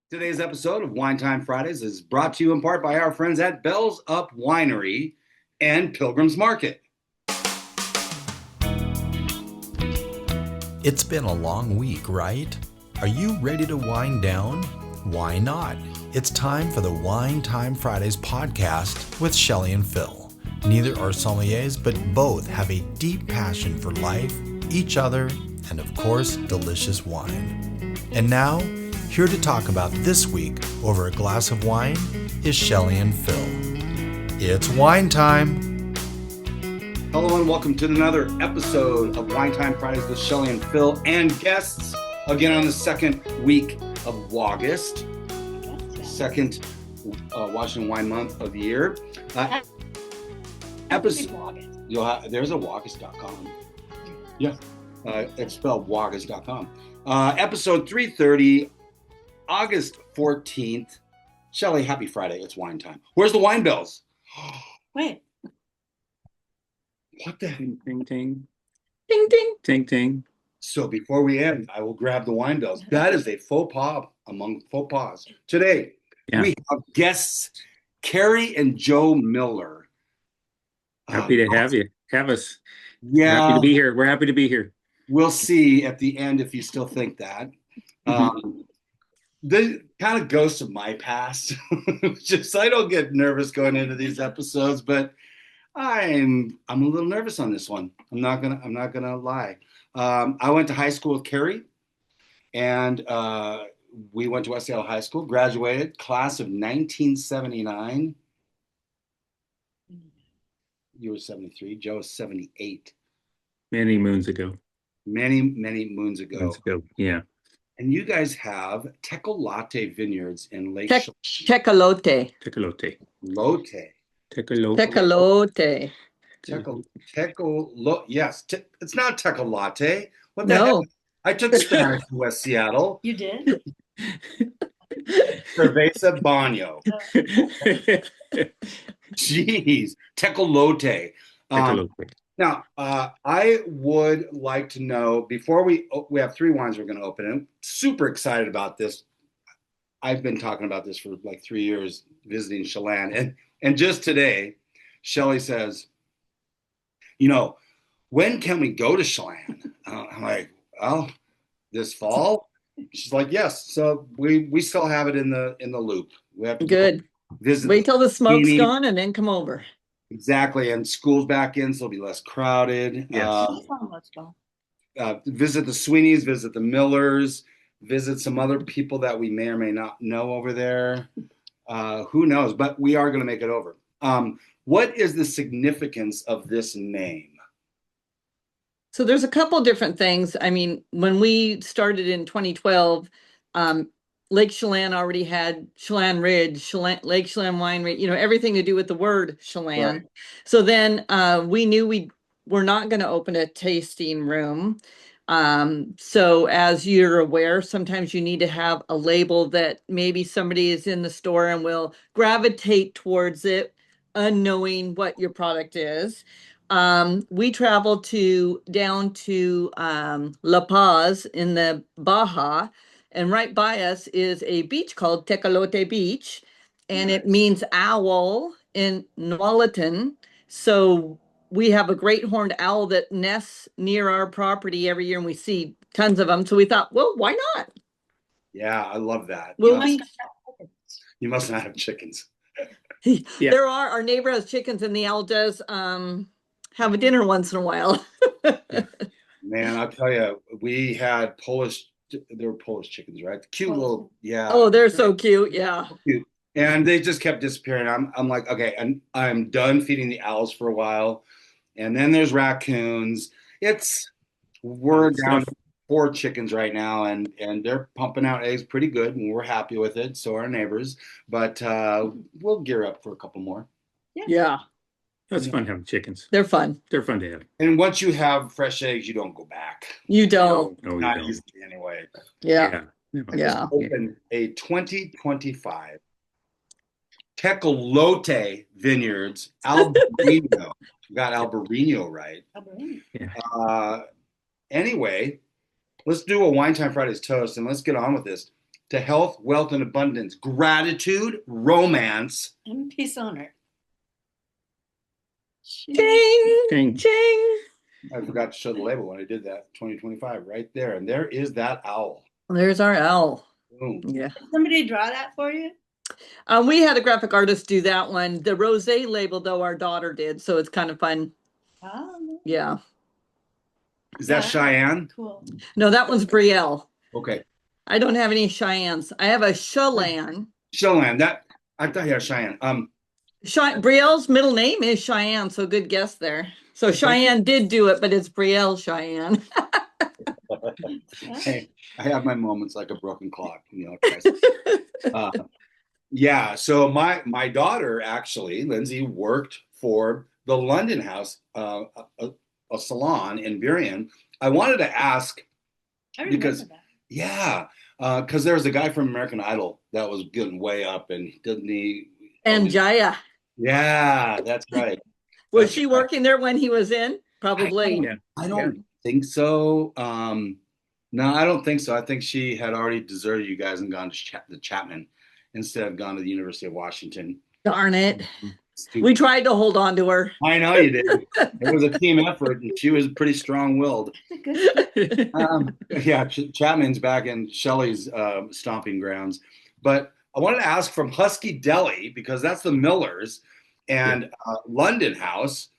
Today's episode of Wine Time Fridays is brought to you in part by our friends at Bell's Up Winery and Pilgrim's Market. It's been a long week, right? Are you ready to wind down? Why not? It's time for the Wine Time Fridays podcast with Shelly and Phil. Neither are sommeliers, but both have a deep passion for life, each other, and of course, delicious wine. And now, here to talk about this week over a glass of wine is Shelly and Phil. It's wine time. Hello and welcome to another episode of Wine Time Fridays with Shelly and Phil and guests. Again on the second week of August, second Washington Wine Month of the year. There's a Waugust.com. Yeah, it's spelled Waugust.com. Episode 330. August 14th. Shelly, happy Friday. It's wine time. Where's the wine bells? Wait. What the heck? Ding, ding, ding. Ding, ding. Ding, ding. So before we end, I will grab the wine bells. That is a faux pas among faux pas. Today, we have guests, Kari and Joe Miller. Happy to have you. Have us. Yeah. Happy to be here. We're happy to be here. We'll see at the end if you still think that. The kind of ghosts of my past. Just I don't get nervous going into these episodes, but I'm a little nervous on this one. I'm not gonna lie. I went to high school with Kari, and we went to West Seattle High School. Graduated class of 1979. You were 73. Joe was 78. Many moons ago. Many moons ago. Yeah. And you guys have Tecolote Vineyards in Lake Tecolote. Tecolote. Lote. Tecolote. Yes, it's not Tecolote. What the heck? I took Spanish in West Seattle. You did? Cerveza Baño. Jeez, Tecolote. Tecolote. Now, I would like to know, before we have three wines we're going to open, and I'm super excited about this. I've been talking about this for like 3 years, visiting Chelan. And just today, Shelly says, when can we go to Chelan? I'm like, well, this fall? She's like, yes. So we still have it in the loop. We have to Good. Visit. Wait till the smoke's gone and then come over. Exactly, and school's back in, so it'll be less crowded. Yes. Let's go. Visit the Sweeneys, visit the Millers, visit some other people that we may or may not know over there. Who knows? But we are going to make it over. What is the significance of this name? So there's a couple different things. I mean, when we started in 2012, Lake Chelan already had Chelan Ridge, Lake Chelan Winery, everything to do with the word Chelan. Right. So then we knew we were not going to open a tasting room. So as you're aware, sometimes you need to have a label that maybe somebody is in the store and will gravitate towards it, unknowing what your product is. We traveled down to La Paz in the Baja. And right by us is a beach called Tecolote Beach, and it means owl in Nualatin. So we have a great horned owl that nests near our property every year, and we see tons of them. So we thought, well, why not? Yeah, I love that. You must not have chickens. Yeah. There are. Our neighbor has chickens, and the owl does have a dinner once in a while. Man, I'll tell you, we had they were Polish chickens, right? Cute little, yeah. Oh, they're so cute, yeah. Cute. And they just kept disappearing. I'm like, okay, and I'm done feeding the owls for a while. And then there's raccoons. We're down to 4 chickens right now, and they're pumping out eggs pretty good, and we're happy with it. So are our neighbors. But we'll gear up for a couple more. Yeah. It's fun having chickens. They're fun. They're fun to have. And once you have fresh eggs, you don't go back. You don't. No, not you don't. easily anyway. Yeah. Yeah. Open a 2025 Tecolote Vineyards Albariño. Got Albariño right. Albariño. Yeah. Anyway, let's do a Wine Time Fridays toast and let's get on with this. to health, wealth, and abundance, gratitude, romance, And peace on earth. Ching, Ching. ching. I forgot to show the label when I did that, 2025, right there. And there is that owl. There's our owl. Boom. Yeah. Did somebody draw that for you? We had a graphic artist do that one. The rosé label, though, our daughter did, so it's kind of fun. Oh, Yeah. Is that Yeah. Cheyenne? cool. No, that one's Brielle. Okay. I don't have any Cheyennes. I have a Chelan. Chelan. That I thought you had Cheyenne. Brielle's middle name is Cheyenne, so good guess there. So Cheyenne did do it, but it's Brielle Cheyenne. Hey, I have my moments like a broken clock, yeah. So my daughter actually, Lindsay, worked for the London House, a salon in Burien. I wanted to ask I remember because that. yeah, because there was a guy from American Idol that was getting way up, and didn't he? And Jaya. Yeah, that's right. Was That's she right. working there when he was in? Probably. Yeah. I don't think so. No, I don't think so. I think she had already deserted you guys and gone to the Chapman instead of gone to the University of Washington. Darn it. Stupid. We tried to hold on to her. I know you did. It was a team effort, and she was pretty strong-willed. Yeah, Chapman's back in Shelley's stomping grounds. But I wanted to ask from Husky Deli, because that's the Millers, and London House,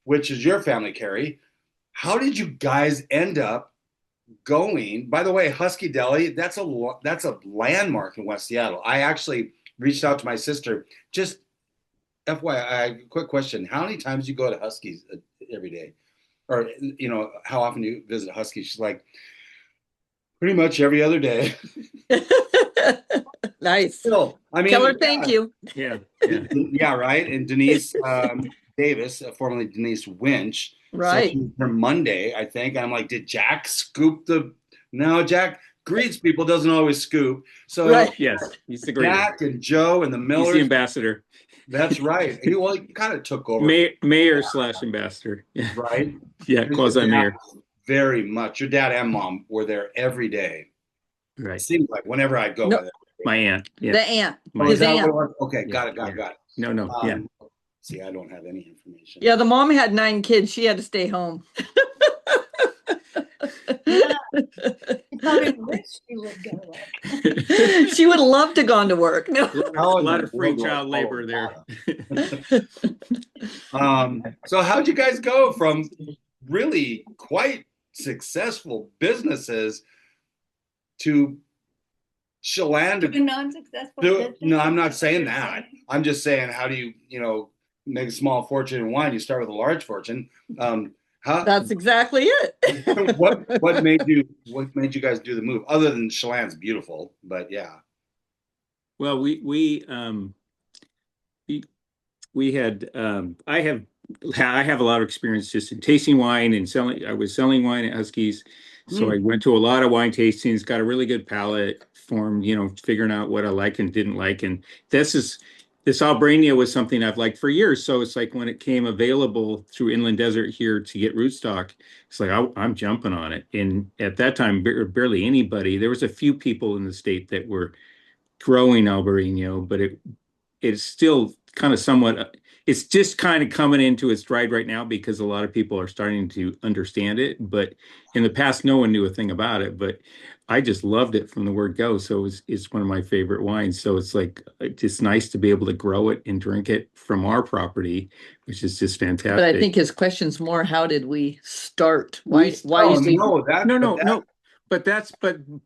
which is your family, Kari. How did you guys end up going? By the way, Husky Deli, that's a landmark in West Seattle. I actually reached out to my sister. Just FYI, quick question: how many times do you go to Huskies every day, or how often do you visit Huskies? She's like, pretty much every other day. Nice. Still, I mean, Keller, thank you. Yeah. yeah, right. And Denise Davis, formerly Denise Winch. Right. So her Monday, I think. I'm like, did Jack scoop No, Jack greets people, doesn't always scoop. So Right. Yes. He's the great. Jack and Joe and the He's Millers. the ambassador. That's right. He kind of took over. Mayor/ambassador. Yeah. Right? Yeah, quasi-mayor. Very much. Your dad and mom were there every day. It Right. seems like whenever I'd go No. with it. My aunt. Yeah. The aunt. My Oh, His is that aunt. what it was? Okay, got it. No. Yeah. See, I don't have any information. Yeah, the mom had 9 kids. She had to stay home. You probably wish you would go work. She would love to gone to work. No. How A in lot the of free world do I child labor follow there. So how'd you guys go from really quite successful businesses to Chelan To to non-successful. no, I'm not saying that. I'm just saying, how do you make a small fortune in wine? You start with a large fortune. That's exactly it. What made you guys do the move? Other than Chelan's beautiful, but yeah. Well, we had I have a lot of experience just in tasting wine and selling. I was selling wine at Huskies, so I went to a lot of wine tastings, got a really good palate formed, figuring out what I liked and didn't like. And this Albariño was something I've liked for years. So it's like when it came available through Inland Desert here to get rootstock, it's like I'm jumping on it. And at that time, barely anybody. There was a few people in the state that were growing Albariño, but it's still kind of somewhat. It's just kind of coming into its stride right now because a lot of people are starting to understand it. But in the past, no one knew a thing about it. But I just loved it from the word go. So it's one of my favorite wines. So it's just nice to be able to grow it and drink it from our property, which is just fantastic. But I think his question's more, how did we start? Why did we? No. But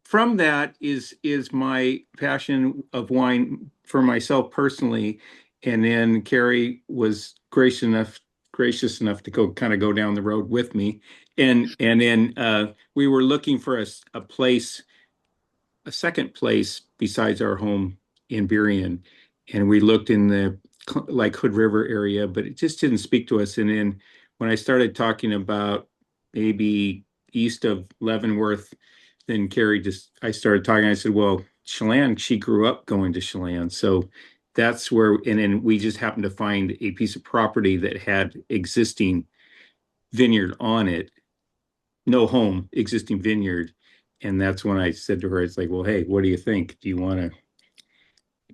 from that is my passion of wine for myself personally. And then Kari was gracious enough to go down the road with me. And then we were looking for a second place besides our home in Burien. And we looked in the Hood River area, but it just didn't speak to us. And then when I started talking about maybe east of Leavenworth, then I started talking. I said, well, Chelan, she grew up going to Chelan. So that's where, and then we just happened to find a piece of property that had existing vineyard on it, no home, existing vineyard. And that's when I said to her, it's like, well, hey, what do you think? Do you want to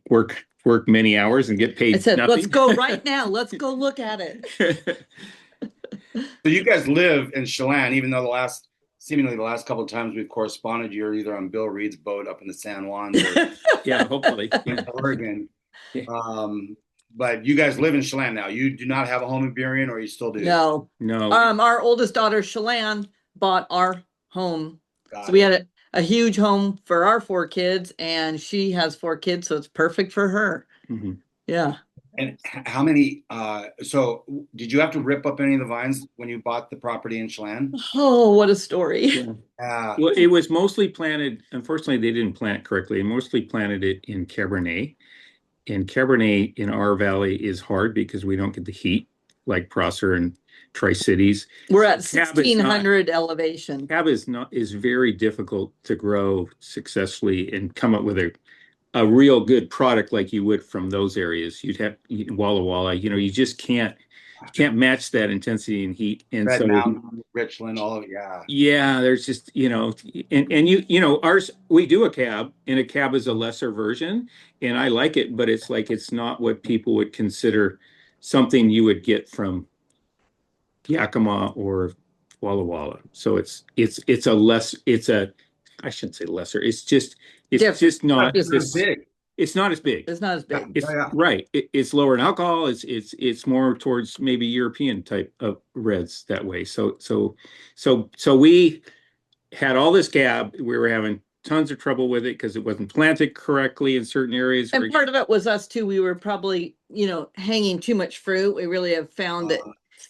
work many hours and get paid I said, nothing? let's go right now. Let's go look at it. So you guys live in Chelan, even though seemingly the last couple of times we've corresponded, you're either on Bill Reed's boat up in the San Juans or Yeah, hopefully. in Oregon. But you guys live in Chelan now. You do not have a home in Burien, or you still do? No. No. Our oldest daughter, Chelan, bought our home. Got So we it. had a huge home for our 4 kids, and she has 4 kids, so it's perfect for her. Mhm. Yeah. And how many? So did you have to rip up any of the vines when you bought the property in Chelan? Oh, what a story. Yeah. Well, it was mostly planted. Unfortunately, they didn't plant correctly. They mostly planted it in Cabernet. And Cabernet in our valley is hard because we don't get the heat like Prosser and Tri-Cities. We're at Cab is 1600 elevation. Cab is very difficult to grow successfully and come up with a real good product like you would from those areas. You'd have Walla Walla, you just can't match that intensity and heat. And Red so Mountain, Richland, all of it, yeah. yeah, there's just, and ours, we do a cab, and a cab is a lesser version, and I like it, but it's not what people would consider something you would get from Yakima or Walla Walla. So I shouldn't say lesser. It's just not It's not big. It's not as big. It's not as big. It's Yeah. right. It's lower in alcohol. It's more towards maybe European type of reds that way. So we had all this cab. We were having tons of trouble with it because it wasn't planted correctly in certain areas. And part of it was us too. We were probably, hanging too much fruit. We really have found that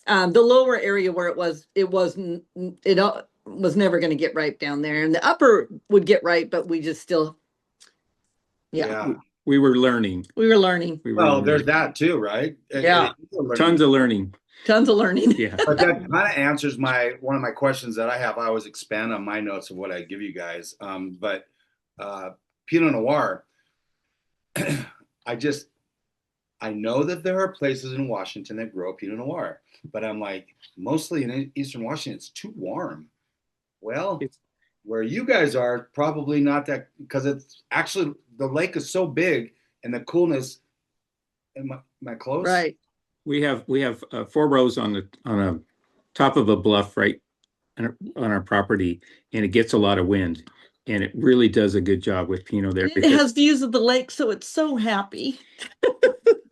the lower area where it was never going to get ripe down there, and the upper would get ripe, but we just still, yeah. We were learning. Well, there's that too, right? Yeah. Tons of learning. Yeah. But that kind of answers one of my questions that I have. I always expand on my notes of what I give you guys. But Pinot Noir, I know that there are places in Washington that grow Pinot Noir, but I'm like, mostly in Eastern Washington, it's too warm. Well, where you guys are, probably not that, because it's actually, the lake is so big and the coolness. Am I close? Right. We have 4 rows on a top of a bluff right on our property, and it gets a lot of wind, and it really does a good job with Pinot there. It has views of the lake, so it's so happy.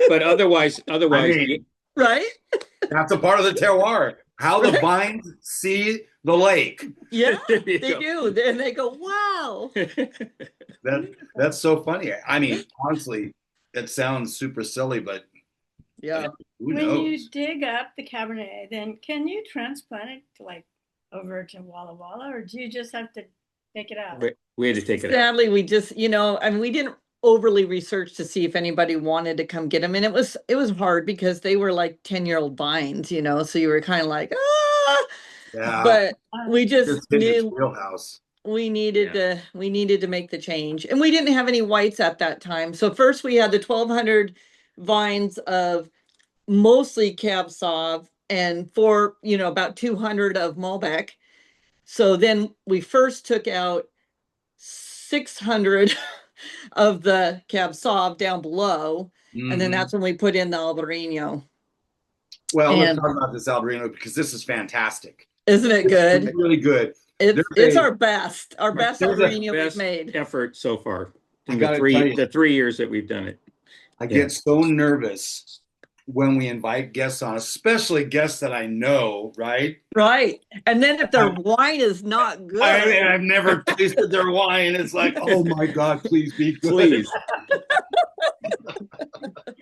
But otherwise, right? That's a part of the terroir. How the vines see the lake. Yeah, they do. And they go, wow. That's so funny. I mean, honestly, it sounds super silly, but yeah. Who knows? When you dig up the Cabernet, then can you transplant it over to Walla Walla, or do you just have to take it out? We had to take it out. Sadly, we just, we didn't overly research to see if anybody wanted to come get them. And it was hard because they were like 10-year-old vines, so you were kind of like, ah. Yeah. But we just knew wheelhouse. we needed to make the change. And we didn't have any whites at that time. So first we had the 1,200 vines of mostly Cab Sauv and about 200 of Malbec. So then we first took out 600 of the Cab Sauv down below. Mm-hmm. And then that's when we put in the Albariño. Well, let's talk about this Albariño because this is fantastic. Isn't it good? It's really good. It's our best Albariño we've made. Effort so far in the 3 years that we've done it. I get so nervous when we invite guests on, especially guests that I know, right? Right. And then if their wine is not good. I've never tasted their wine. It's like, oh my God, please be good.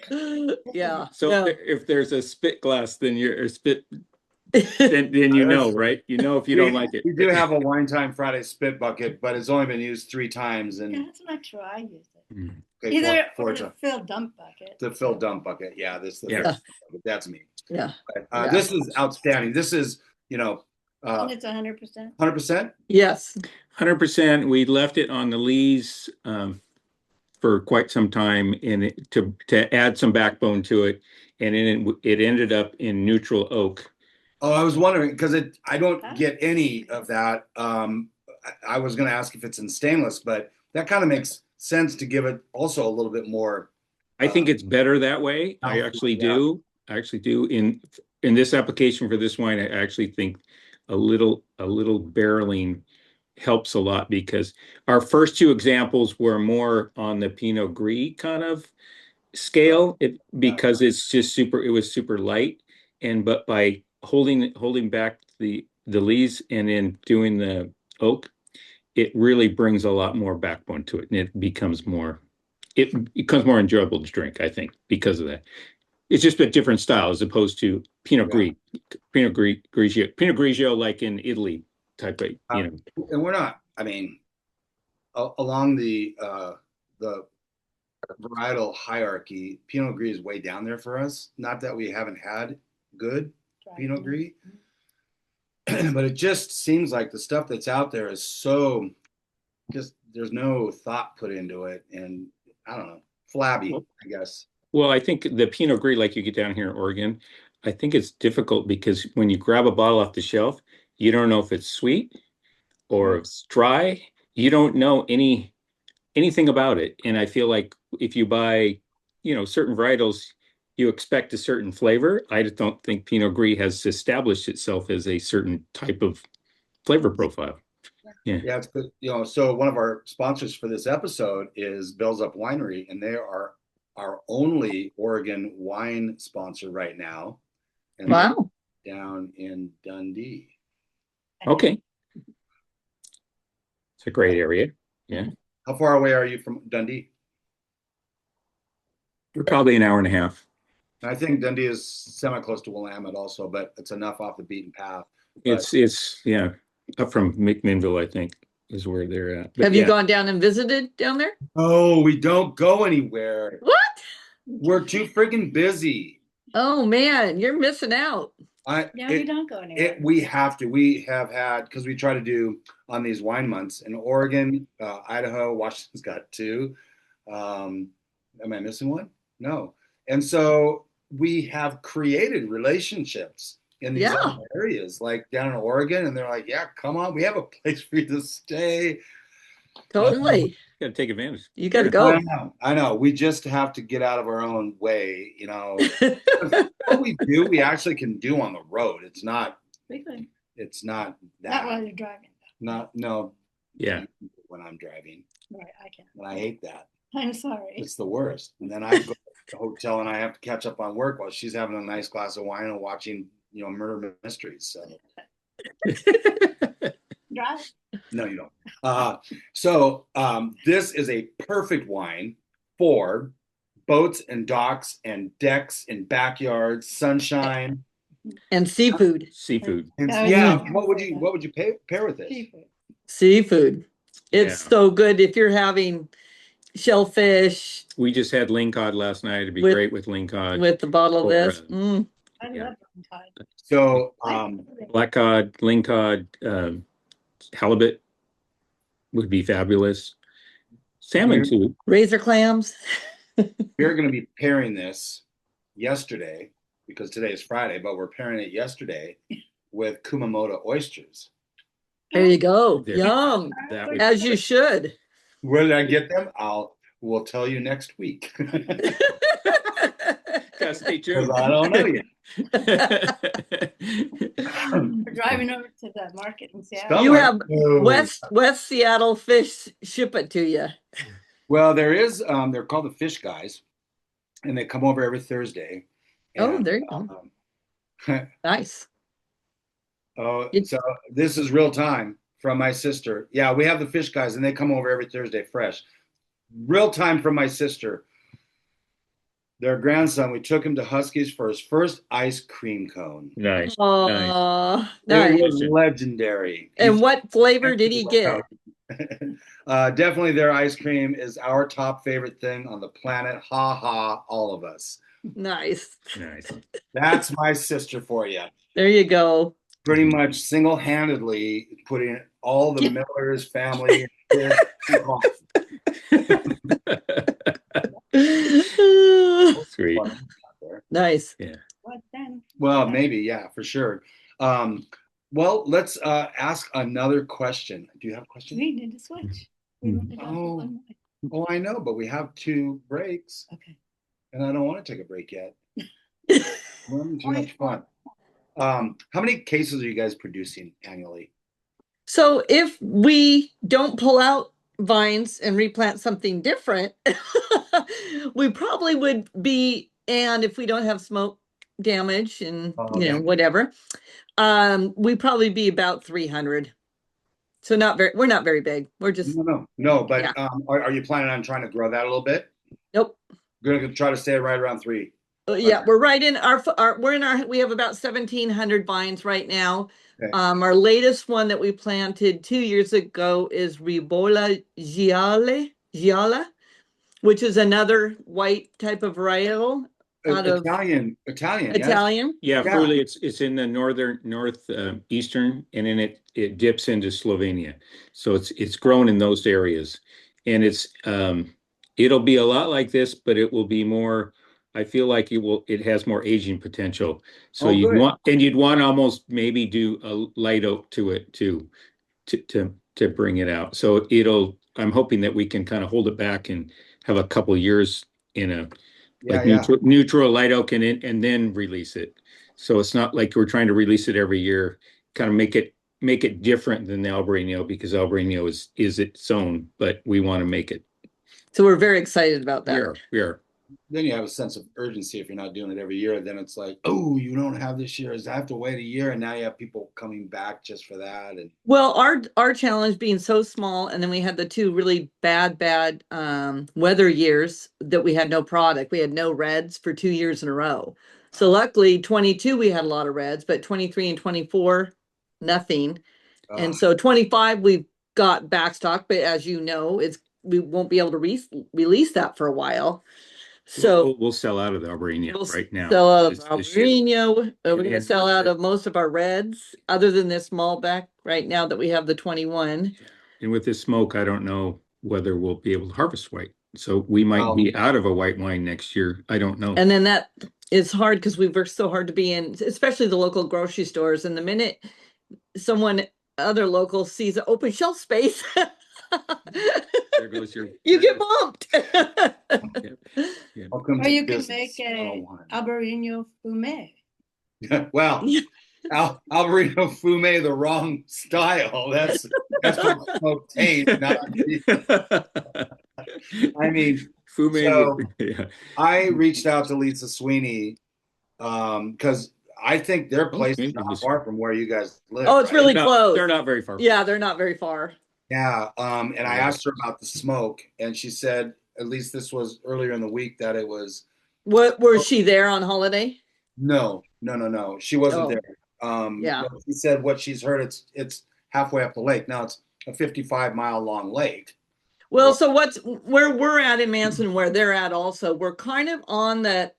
Please. Yeah. So if there's a spit glass, then you're a spit. then you know, right? You know if you don't like it. We do have a Wine Time Friday spit bucket, but it's only been used 3 times. And that's not true. I use it. Mm. Okay, either for the filled dump bucket. The filled dump bucket. Yeah, that's me. Yeah. But, this is outstanding. This is, and it's 100%. 100%? Yes. 100%. We left it on the lees for quite some time to add some backbone to it, and it ended up in neutral oak. Oh, I was wondering because I don't get any of that. I was going to ask if it's in stainless, but that kind of makes sense to give it also a little bit more. I think it's better that way. I actually do. I actually do. In this application for this wine, I actually think a little barreling helps a lot, because our first two examples were more on the Pinot Gris kind of scale, because it was super light. But by holding back the lees and then doing the oak, it really brings a lot more backbone to it, and it becomes more enjoyable to drink, I think, because of that. It's just a different style as opposed to Pinot Grigio, like in Italy type of, And we're not, I mean, along the varietal hierarchy, Pinot Gris is way down there for us. Not that we haven't had good Pinot Gris, but it just seems like the stuff that's out there is so just, there's no thought put into it, and I don't know, flabby, I guess. Well, I think the Pinot Gris, like you get down here in Oregon, I think it's difficult because when you grab a bottle off the shelf, you don't know if it's sweet or if it's dry. You don't know anything about it. And I feel like if you buy, certain varietals, you expect a certain flavor. I just don't think Pinot Gris has established itself as a certain type of flavor profile. Yeah, it's good. So one of our sponsors for this episode is Bell's Up Winery, and they are our only Oregon wine sponsor right now. And Wow. Down in Dundee. Okay. It's a great area. Yeah. How far away are you from Dundee? We're probably an hour and a half. I think Dundee is semi-close to Willamette also, but it's enough off the beaten path. It's up from McMinnville, I think, is where they're at. But Have you gone down and visited down there? Oh, we don't go anywhere. What? We're too friggin' busy. Oh man, you're missing out. We don't go anywhere. We have to. We have had, because we try to do on these wine months in Oregon, Idaho, Washington's got two. Am I missing one? No. And so we have created relationships in these other areas, like down in Oregon, and they're like, yeah, come on, we have a place for you to stay. Totally. You got to take advantage. You got to go. I know. We just have to get out of our own way, What we do, we actually can do on the road. It's not that. Not while you're driving. No. Yeah. When I'm driving. Right, I can't. And I hate that. I'm sorry. It's the worst. And then I go to the hotel and I have to catch up on work while she's having a nice glass of wine and watching, murder mysteries. So. Drive. No, you don't. So this is a perfect wine for boats and docks and decks and backyards, sunshine And seafood. And, what would you pair with this? Seafood. It's so good if you're having shellfish. We just had lingcod last night. It'd be great with lingcod. With the bottle of this. I love lingcod. So black cod, lingcod, halibut would be fabulous. Salmon too. Razor clams. We're going to be pairing this yesterday, because today is Friday, but we're pairing it yesterday with Kumamoto oysters. There you go. There. Yum. As you should. Where did I get them? We'll tell you next week. Gotta stay tuned. I don't know yet. We're driving over to the market in Seattle. You have West Seattle fish ship it to you. Well, there is. They're called the Fish Guys, and they come over every Thursday. And, There you go. Nice. So this is real time from my sister. Yeah, we have the Fish Guys, and they come over every Thursday fresh. Real time from my sister. Their grandson, we took him to Huskies for his first ice cream cone. Nice. Nice. It was legendary. And what flavor did he get? Definitely their ice cream is our top favorite thing on the planet. Ha ha, all of us. Nice. That's my sister for you. There you go. Pretty much single-handedly putting all the Miller's family in Nice. Yeah. What then? Well, maybe, yeah, for sure. Well, let's ask another question. Do you have a question? We need to switch. We only got Oh. one Oh, I know, but we have 2 breaks, more. Okay. and I don't want to take a break yet. We're having too much fun. How many cases are you guys producing annually? So if we don't pull out vines and replant something different, we probably would be, and if we don't have smoke damage and Okay. whatever, we probably be about 300. So we're not very big. We're just, No, but Yeah. Are you planning on trying to grow that a little bit? nope. We're gonna try to stay right around 3. Yeah, Okay. we're right in we have about 1,700 vines right now. Okay. Our latest one that we planted 2 years ago is Ribolla Gialla, which is another white type of varietal out of Italian, yes. Italian. Yeah, Yeah. Fruity, it's in the northeastern, and then it dips into Slovenia. So it's grown in those areas. And it'll be a lot like this, but it will be more, I feel like it has more aging potential. So Oh, good. you'd want almost maybe do a light oak to it too, to bring it out. So I'm hoping that we can kind of hold it back and have a couple years in a Yeah, neutral light oak and then release it. So it's not like we're trying to release it every year, kind of make it different than the Albariño, because Albariño is its own, but we want to make it. So we're very excited about that. We are. Then you have a sense of urgency if you're not doing it every year. Then it's like, oh, you don't have this year. I have to wait a year, and now you have people coming back just for that. And Well, our challenge being so small, and then we had the 2 really bad weather years that we had no product. We had no reds for 2 years in a row. So luckily 22 we had a lot of reds, but 23 and 24 nothing. And so 25 we've got backstock, but as you know, we won't be able to release that for a while. So we'll sell out of the Albariño we'll right now. sell out of this year. Albariño. We're going to And- sell out of most of our reds, other than this Malbec right now that we have the 21. And with this smoke, I don't know whether we'll be able to harvest white. So we might be out of a white wine next year. I don't know. And then that is hard because we've worked so hard to be in, especially the local grocery stores. And the minute other local sees an open shelf space, There goes you get bumped. Yeah. Or you can make a Albariño Fumé. Well, Albariño Fumé, the wrong style. That's what smoke taste. I mean, Fumé. So- Yeah. I reached out to Lisa Sweeney because I think their place is not far from where you guys live. Oh, it's right? really No, close. they're not very far. Yeah, they're not very far. Yeah. And I asked her about the smoke, and she said, at least this was earlier in the week, that it was. What was she there on holiday? No. She wasn't Oh. there. Yeah. But she said what she's heard, it's halfway up the lake. Now it's a 55-mile long lake. Well, so where we're at in Manson, where they're at also, we're kind of on the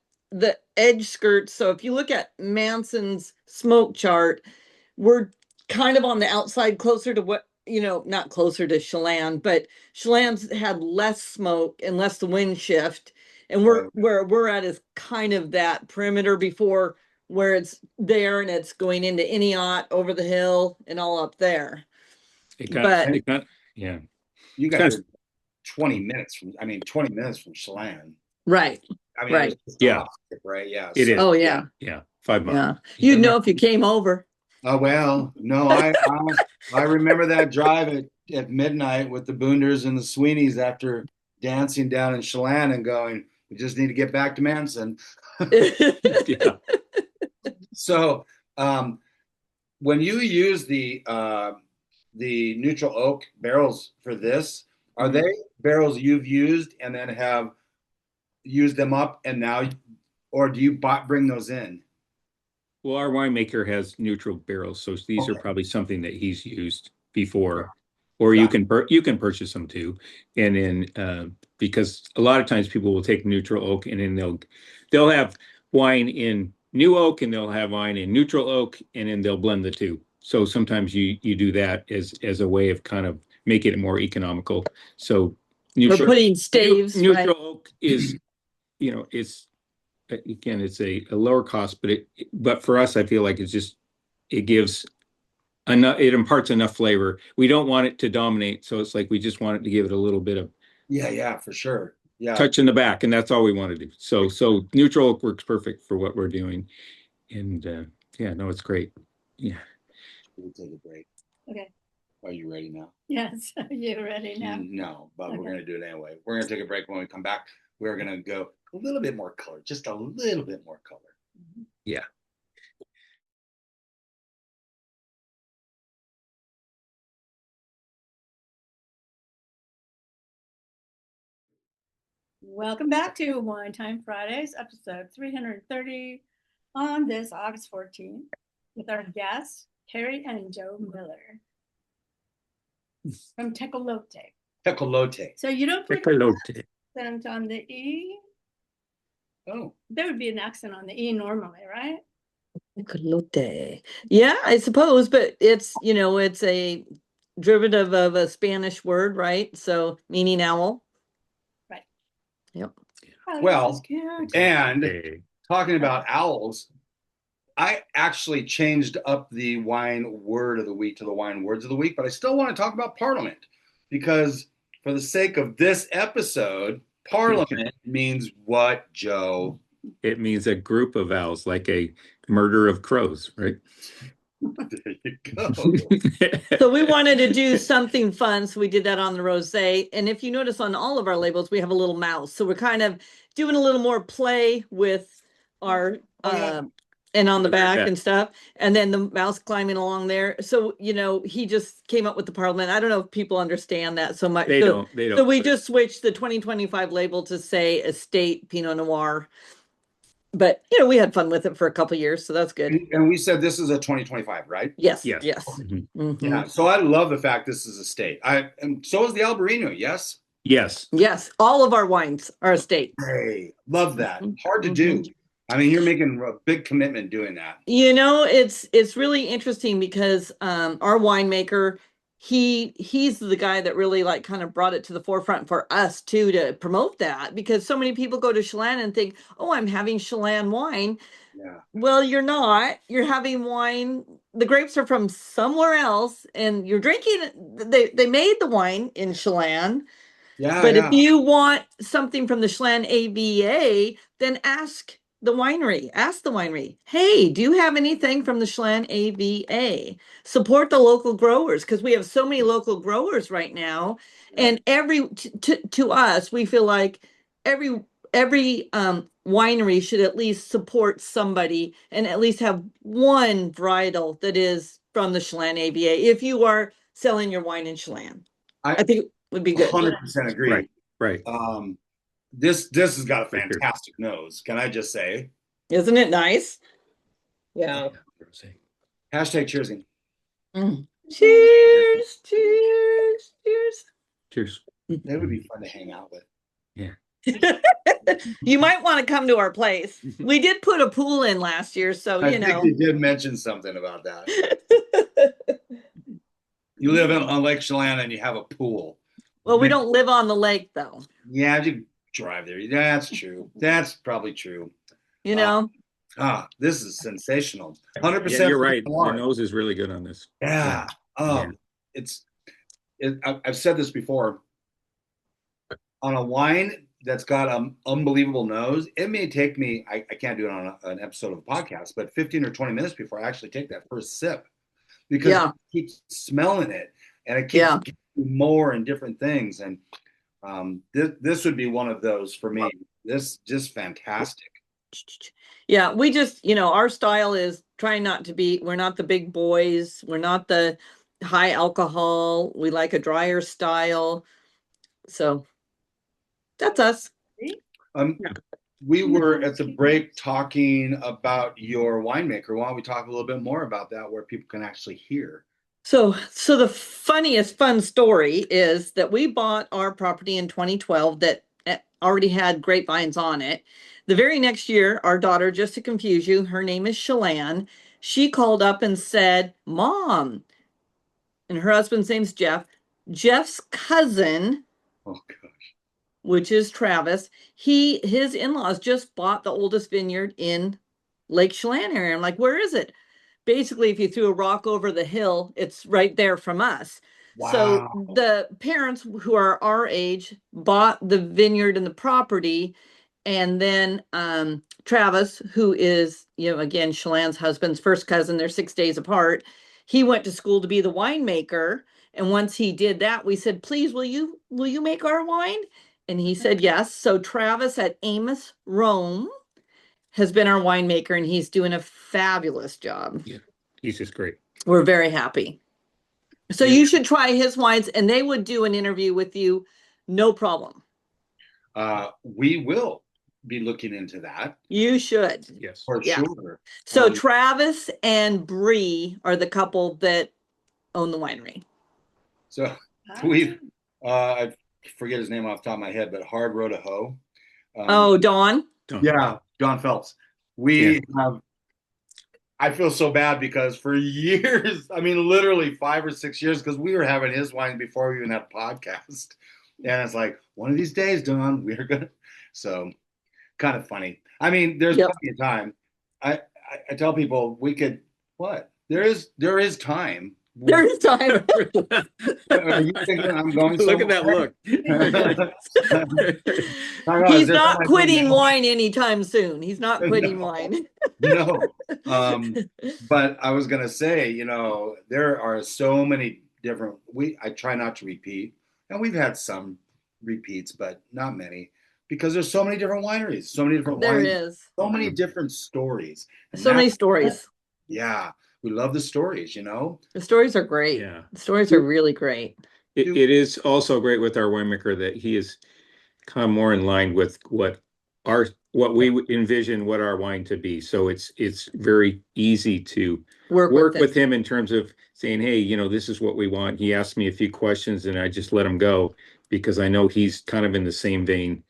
edge skirts. So if you look at Manson's smoke chart, we're kind of on the outside, closer to what, not closer to Chelan, but Chelan's had less smoke unless the wind shift. And where we're at is kind of that perimeter before where it's there and it's going into Iniot over the hill and all up there. Yeah. You guys are 20 minutes from Chelan. Right. I mean, Right. It's Yeah. opposite, right? Yeah. It is. Oh, yeah. Yeah. 5 miles. Yeah. You'd know if you came over. Oh, well, no, I remember that drive at midnight with the Boonders and the Sweeneys after dancing down in Chelan and going, we just need to get back to Manson. Yeah. So when you use the neutral oak barrels for this, are they barrels you've used and then have used them up and now, or do you bring those in? Well, our winemaker has neutral barrels, so these are probably something that he's used before, or you can purchase them too. And then because a lot of times people will take neutral oak and then they'll have wine in new oak and they'll have wine in neutral oak and then they'll blend the two. So sometimes you do that as a way of kind of making it more economical. So We're putting staves. Neutral oak is, it's again, it's a lower cost, but for us, I feel like it gives enough, it imparts enough flavor. We don't want it to dominate, so it's like we just want it to give it a little bit of Yeah, for sure. Yeah. touch in the back, and that's all we want to do. So neutral works perfect for what we're doing. And yeah, no, it's great. Yeah. We'll take a break. Okay. Are you ready now? Yes. Are you ready now? No, but Okay. we're going to do it anyway. We're going to take a break. When we come back, we're going to go a little bit more color, just a little bit more color. Yeah. Welcome back to Wine Time Fridays, episode 330 on this August 14th with our guests, Kari and Joe Miller from Tecolote. Tecolote. So you don't put Tecolote. accent on the E? Oh. There would be an accent on the E normally, right? Tecolote. Yeah, I suppose, but it's, it's a derivative of a Spanish word, right? So meaning owl. Right. Yep. Oh, Well, this is cute. and Okay. talking about owls, I actually changed up the wine word of the week to the wine words of the week, but I still want to talk about Parliament because for the sake of this episode, Parliament means what, Joe? It means a group of owls, like a murder of crows, right? There you go. So we wanted to do something fun, so we did that on the rosé. And if you notice on all of our labels, we have a little mouse. So we're kind of doing a little more play with our and on the back and stuff, and then the mouse climbing along there. So he just came up with the Parliament. I don't know if people understand that so much. They don't. So we just switched the 2025 label to say Estate Pinot Noir. But we had fun with it for a couple of years, so that's good. And we said this is a 2025, right? Yes. Mm-hmm. Yeah. So I love the fact this is estate. And so is the Albariño. Yes. Yes. All of our wines are estate. Hey, love that. Hard to do. I mean, you're making a big commitment doing that. It's really interesting because our winemaker, he's the guy that really kind of brought it to the forefront for us too to promote that, because so many people go to Chelan and think, oh, I'm having Chelan wine. Yeah. Well, you're not. You're having wine. The grapes are from somewhere else, and you're drinking. They made the wine in Chelan. Yeah. But if you want something from the Chelan AVA, then ask the winery, hey, do you have anything from the Chelan AVA? Support the local growers, because we have so many local growers right now. And to us, we feel like every winery should at least support somebody and at least have one varietal that is from the Chelan AVA if you are selling your wine in Chelan. I think it would be good. 100% agree. Right. This has got a fantastic nose. Can I just say? Isn't it nice? Yeah. Hashtag cheersing. Cheers. That would be fun to hang out with. Yeah. Mm-hmm. You might want to come to our place. We did put a pool in last year, so I think you did mention something about that. You live on Lake Chelan and you have a pool. Well, we don't live on the lake, though. Yeah, you drive there. That's true. That's probably true. This is sensational. 100%. Yeah, you're right. Your nose is really good on this. Yeah. I've said this before. On a wine that's got an unbelievable nose, it may take me, I can't do it on an episode of a podcast, but 15 or 20 minutes before I actually take that first sip. Because I keep smelling it and it keeps getting more and different things. And this would be one of those for me. This just fantastic. Yeah, we just, our style is trying not to be, we're not the big boys. We're not the high alcohol. We like a drier style. So that's us. We were at the break talking about your winemaker. Why don't we talk a little bit more about that where people can actually hear? So the funniest fun story is that we bought our property in 2012 that already had grapevines on it. The very next year, our daughter, just to confuse you, her name is Chelan. She called up and said, Mom, and her husband's name's Jeff, Jeff's cousin, which is Travis, his in-laws just bought the oldest vineyard in Lake Chelan area. I'm like, where is it? basically if you threw a rock over the hill, it's right there from us. So Wow. the parents who are our age bought the vineyard and the property. And then Travis, who is, again, Chelan's husband's first cousin, they're 6 days apart. He went to school to be the winemaker. And once he did that, we said, please, will you make our wine? And he said yes. So Travis at Amos Rome has been our winemaker, and he's doing a fabulous job. Yeah, he's just great. We're very happy. So you should try his wines, and they would do an interview with you, no problem. We will be looking into that. You should. Yes. For sure. So Travis and Bree are the couple that own the winery. So we, I forget his name off the top of my head, but Hard Row to Hoe. Dawn. Yeah, Don Phelps. We have, I feel so bad because for years, I mean, literally 5 or 6 years, because we were having his wine before we even had a podcast. And it's like, one of these days, Don, we're going to, so kind of funny. I mean, there's plenty of time. I tell people we could, there is time. There is time. Are you thinking I'm going Look at that look. He's not quitting wine anytime soon. He's not quitting wine. No. But I was going to say, there are so many different, I try not to repeat, and we've had some repeats, but not many, because there's so many different wineries, so many different There wines, is. so many different stories. So many stories. Yeah. We love the stories, The stories are great. Yeah. The stories are really great. It is also great with our winemaker that he has come more in line with what we envision what our wine to be. So it's very easy to work with him in terms of saying, hey, this is what we want. He asked me a few questions and I just let him go because I know he's kind of in the same vein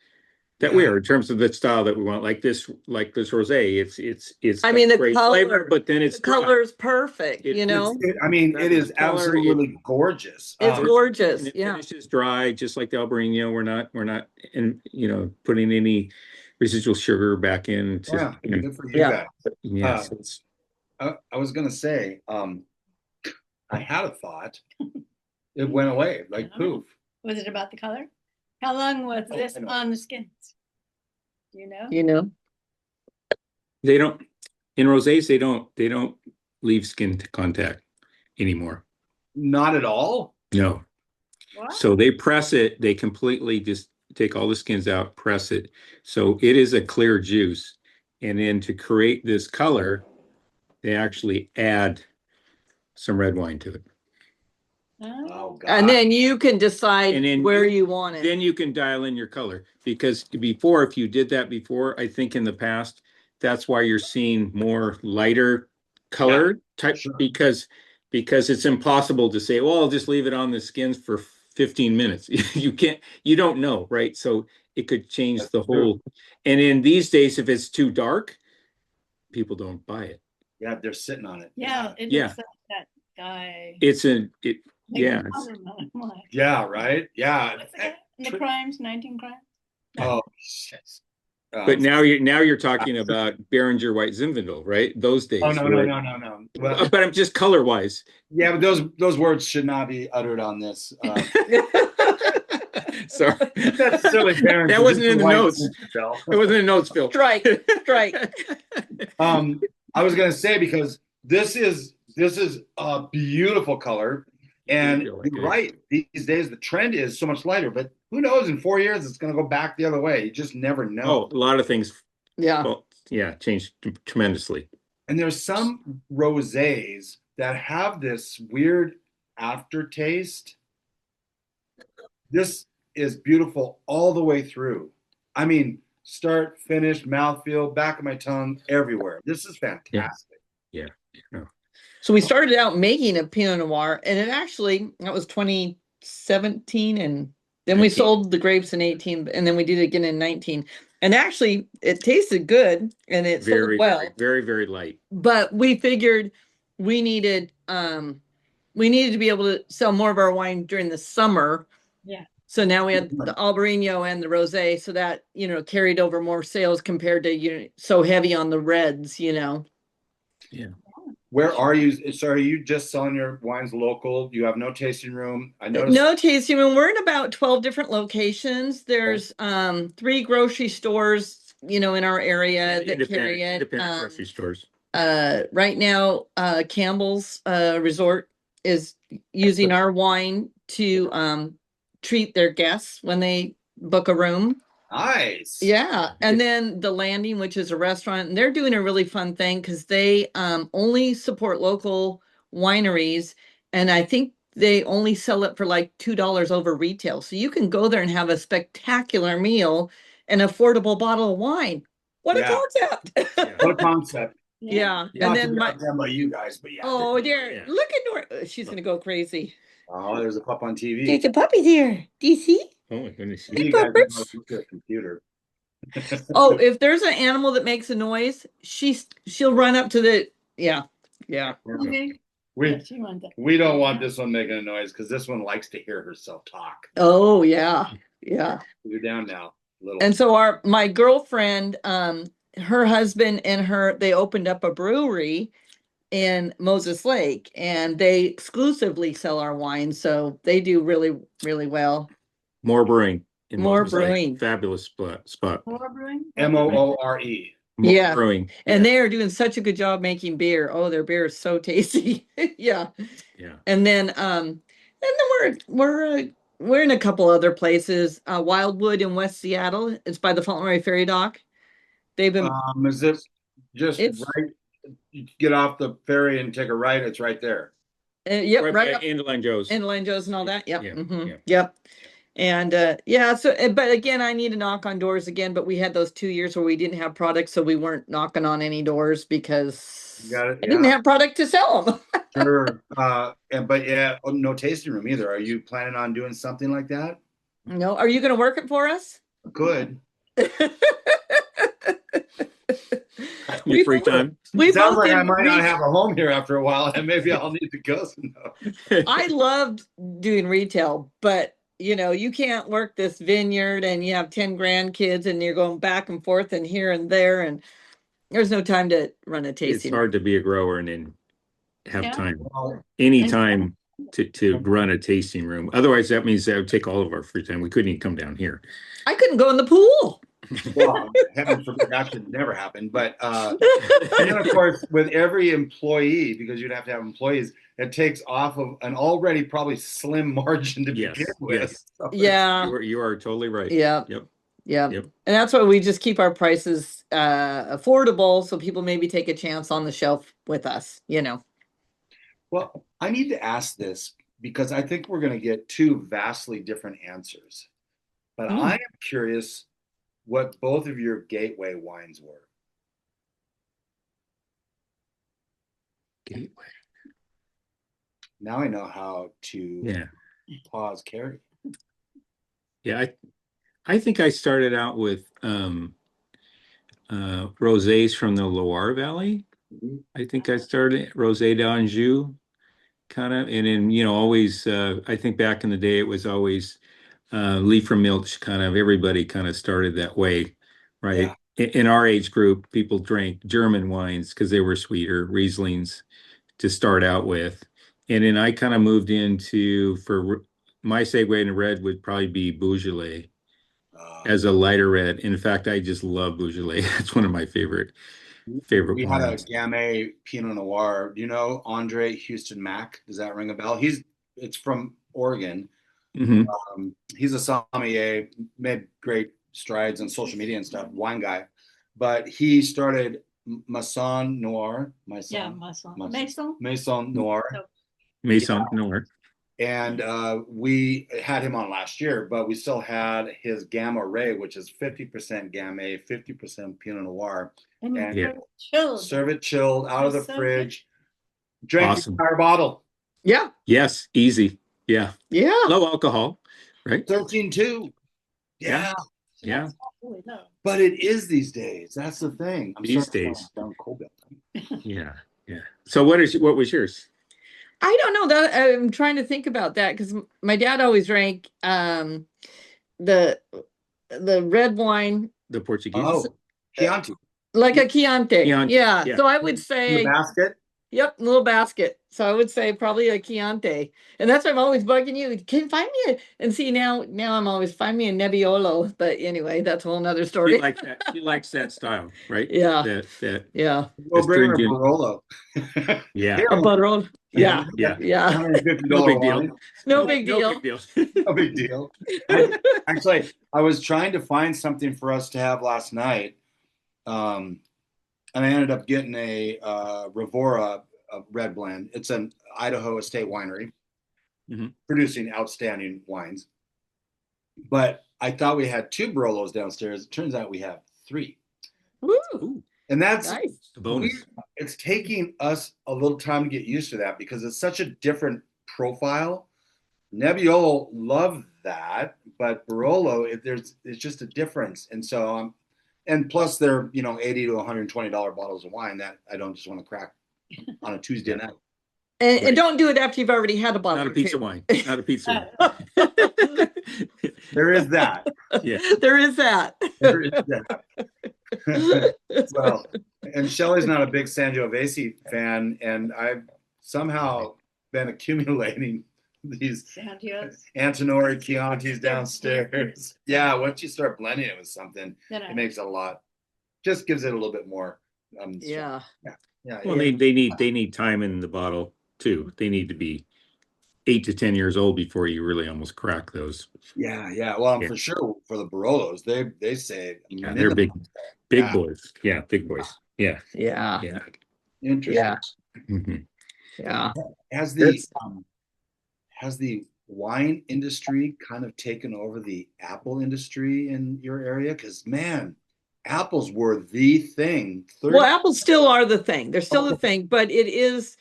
that we are in terms of the style that we want, like this rosé. It's I mean, the great color, flavor, but then it's the color is perfect. it is absolutely gorgeous. It's gorgeous. And it finishes dry, just like the Albariño. We're not in putting any residual sugar back in. Good for you guys. Yes. I was gonna say, I had a thought. It went away like poof. Was it about the color? How long was this on the skins? Do you know? They don't in rosés. They don't leave skin contact anymore. Not at all. No. What? So they press it. They completely just take all the skins out, press it. So it is a clear juice. And then to create this color, they actually add some red wine to it. Oh, God. And then you can decide where you want it. Then you can dial in your color, because before, if you did that before, I think in the past, that's why you're seeing more lighter color type, because it's impossible to say, well, I'll just leave it on the skins for 15 minutes. You don't know, right? So it could change the whole. And in these days, if it's too dark, people don't buy it. Yeah, they're sitting on it. Yeah, it looks like that guy. Yeah, right. Yeah. And the crimes, 19 crimes. Oh, shit. But now you're talking about Beringer White Zinfandel, right? Those days. Oh no. Well, but I'm just color wise. Yeah, but those words should not be uttered on this. Sorry, that's silly. That wasn't in the notes. It wasn't in the notes, Phil. Strike. I was gonna say, because this is a beautiful color, and you're right. These days the trend is so much lighter, but who knows? In 4 years, it's going to go back the other way. You just never know. Oh, a lot of things. Yeah. Well, changed tremendously. And there's some rosés that have this weird aftertaste. This is beautiful all the way through. I mean, start, finish, mouthfeel, back of my tongue, everywhere. This is fantastic. Yeah. So we started out making a Pinot Noir, and that was 2017, and then we sold the grapes in 18, and then we did it again in 19. And actually, it tasted good, and it sold well. Very, very light. But we figured we needed to be able to sell more of our wine during the summer. Yeah. So now we had the Albariño and the Rosé, so that carried over more sales compared to so heavy on the reds. Yeah. Where are you? So are you just selling your wines local? You have no tasting room? I noticed. No tasting room. We're in about 12 different locations. There's 3 grocery stores, in our area that carry it. Independent grocery stores. Right now, Campbell's Resort is using our wine to treat their guests when they book a room. Nice. Yeah. And then the Landing, which is a restaurant, and they're doing a really fun thing because they only support local wineries. And I think they only sell it for like $2 over retail. So you can go there and have a spectacular meal, an affordable bottle of wine. What a concept. What a concept. Yeah. Not And then by you guys, but yeah. oh, dear. Look at Nora. She's going to go crazy. Oh, there's a pup on TV. There's a puppy there. Do you see? Oh my goodness. You guys know how to look at a computer. Oh, if there's an animal that makes a noise, she'll run up to the yeah. Okay. She wanted that. We don't want this one making a noise because this one likes to hear herself talk. Oh yeah. You're down now. Little. And so my girlfriend, her husband and they opened up a brewery in Moses Lake, and they exclusively sell our wine. So they do really, really well. More brewing. More brewing. Fabulous spot. More brewing? Moore. Yeah. Brewing. And they are doing such a good job making beer. Oh, their beer is so tasty. Yeah. And then we're in a couple other places. Wildwood in West Seattle. It's by the Fountain Ferry Dock. They've been is this just right? You get off the ferry and take a right, it's right there. Yep, right up Inland Joe's. Inland Joe's and all that. Yep. Yeah. Yep. And but again, I need to knock on doors again, but we had those 2 years where we didn't have products, so we weren't knocking on any doors because I didn't have product to sell them. Sure. No tasting room either. Are you planning on doing something like that? No. Are you going to work it for us? Good. Your free time. Sounds like I might not have a home here after a while, and maybe I'll need to go. I loved doing retail, but you can't work this vineyard and you have 10 grandkids and you're going back and forth and here and there, and there's no time to run a tasting. It's hard to be a grower and then have time, any time to run a tasting room. Otherwise, that means that would take all of our free time. We couldn't even come down here. I couldn't go in the pool. Well, heaven forbid that should never happen. But and then of course, with every employee, because you'd have to have employees, it takes off of an already probably slim margin to begin with. Yes. So You are totally right. Yeah. Yep. And that's why we just keep our prices affordable, so people maybe take a chance on the shelf with us. Well, I need to ask this because I think we're going to get 2 vastly different answers. But I am curious what both of your gateway wines were. Gateway. Now I know how to pause Kari. Yeah, I think I started out with rosés from the Loire Valley. I think I started Rosé d'Anjou, kind of, and then always. I think back in the day it was always Liefernmilch. Kind of everybody kind of started that way, right? Yeah. In our age group, people drank German wines because they were sweeter, Rieslings to start out with, and then I kind of moved into, for my segue into red would probably be Beaujolais. As a lighter red. In fact, I just love Beaujolais. It's one of my favorite we wines. Had a Gamay Pinot Noir. Do you know Andre Houston Mack? Does that ring a bell? It's from Oregon. Mm-hmm. He's a sommelier, made great strides on social media and stuff, wine guy. But he started Maison Noir. Maison Noir. Maison Noir. And we had him on last year, but we still had his Gamma Ray, which is 50% Gamay, 50% Pinot Noir. And serve it chilled out of the fridge. Drank awesome. The entire bottle. Yeah. Yes. Easy. Yeah. Yeah. Low alcohol, right? 13.2. Yeah. Yeah. But it is these days. That's the thing. These days. Cold. Yeah. So what was yours? I don't know that. I'm trying to think about that because my dad always drank the red wine. The Portuguese. Oh, Chianti. Like a Chianti. Chianti. Yeah. So I would say in the basket. Yep, little basket. So I would say probably a Chianti. And that's why I'm always bugging you. Can you find me and see now I'm always find me a Nebbiolo. But anyway, that's a whole nother She story. likes that. She likes that style, right? Yeah. That Yeah. We'll bring her a astringent. Barolo. Yeah. Here, A butter. Yeah. Yeah. Yeah. $150 No big deal. wine. No big No deal. big deal. No big deal. Actually, I was trying to find something for us to have last night. And I ended up getting a Revora red blend. It's an Idaho estate winery producing outstanding wines. But I thought we had 2 Barolos downstairs. It turns out we have 3. Woo. And that's Nice. The bonus. it's taking us a little time to get used to that because it's such a different profile. Nebbiolo love that, but Barolo, it's just a difference. And so and plus they're, $80 to $120 bottles of wine that I don't just want to crack on a Tuesday night. And don't do it after you've already had a bottle. Not a piece of wine. Not a pizza. There is that. Yeah. There is that. There is that. Well, and Shelley's not a big Sangiovese fan, and I've somehow been accumulating these Sangios. Antinori Chiantis downstairs. Yeah, once you start blending it with something, Then it makes it a lot. Just gives it a little bit more. Yeah. Yeah. Well, they need time in the bottle too. They need to be 8 to 10 years old before you really almost crack those. Yeah. Well, for sure for the Barolos, they say they're big boys. Yeah, big boys. Yeah. Interesting. Yeah. Mm-hmm. Yeah. Has the wine industry kind of taken over the apple industry in your area? Because man, apples were the thing. Well, apples still are the thing. They're still the thing, but it is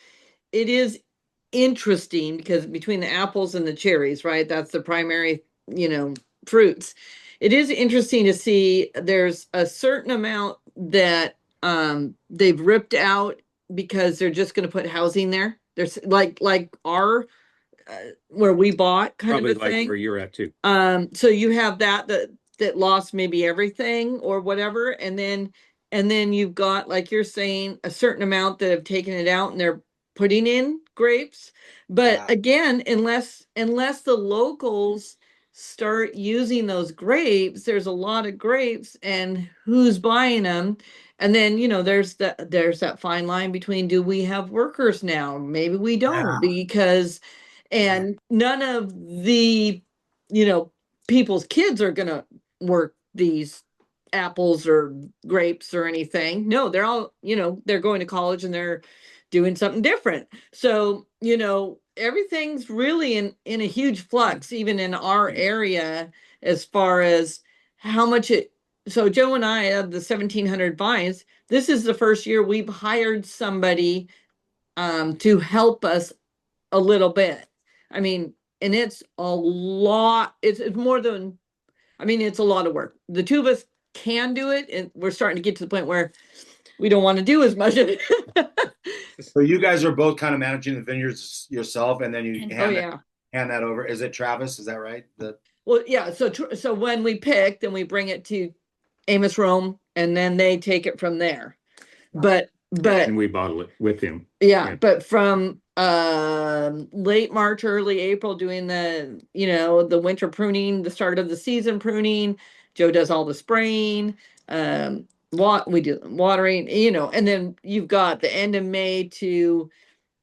interesting because between the apples and the cherries, right? That's the primary, fruits. It is interesting to see there's a certain amount that they've ripped out because they're just going to put housing there. There's like our where we bought kind Probably of a like thing. where you're at too. So you have that lost maybe everything or whatever, and then you've got, like you're saying, a certain amount that have taken it out and they're putting in grapes. But again, unless the locals start using those grapes, there's a lot of grapes, and who's buying them? And then there's that fine line between, do we have workers now? Maybe we don't, because and none of the people's kids are gonna work these apples or grapes or anything. No, they're all they're going to college and they're doing something different. So everything's really in a huge flux, even in our area, as far as how much it. So Joe and I, of the 1,700 vines, this is the first year we've hired somebody to help us a little bit. I mean, and it's a lot. It's more than. I mean, it's a lot of work. The two of us can do it, and we're starting to get to the point where we don't want to do as much of it. So you guys are both kind of managing the vineyards yourself, and then you hand that over. Is it Travis? Is that right? Well, yeah. So when we pick, then we bring it to Amos Rome, and then they take it from there. But and we bottle it with him. Yeah. But from late March, early April, doing the winter pruning, the start of the season pruning. Joe does all the spraying. We do watering, and then you've got the end of May to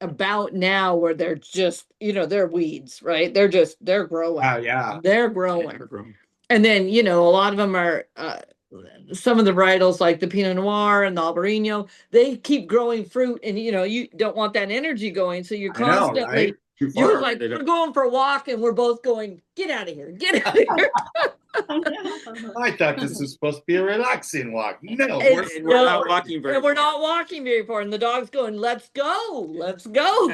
about now where they're just, they're weeds, right? They're growing. Oh, yeah. They're growing. And then, a lot of them are, some of the varietals like the Pinot Noir and the Albariño, they keep growing fruit, and you don't want that energy going. So you're constantly, you're like, we're going for a walk and we're both going, get out of here, get out of here. I thought this was supposed to be a relaxing walk. No, we're not walking very far. We're not walking very far. And the dog's going, let's go. I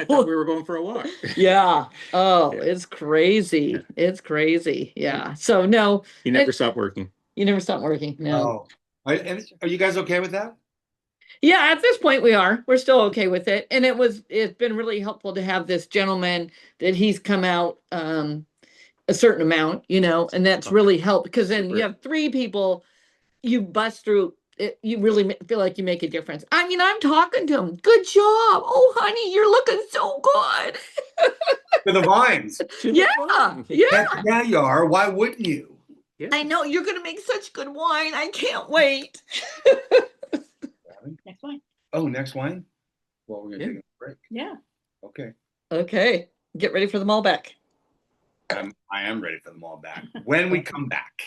thought we were going for a walk. Yeah. Oh, it's crazy. It's crazy. Yeah. So no. You never stop working. You never stop working. No. Oh. Are you guys okay with that? Yeah, at this point we are. We're still okay with it. And it's been really helpful to have this gentleman that he's come out a certain amount, and that's really helped, because then you have 3 people, you bust through you really feel like you make a difference. I mean, I'm talking to him. Good job. Oh, honey, you're looking so good. For the vines. Yeah. Yeah, you are. Why wouldn't you? Yeah. I know you're going to make such good wine. I can't wait. Next one. Oh, next wine? Well, we're going to take a break. Yeah. Okay. Okay. Get ready for the Malbec. I am ready for them all back. When we come back.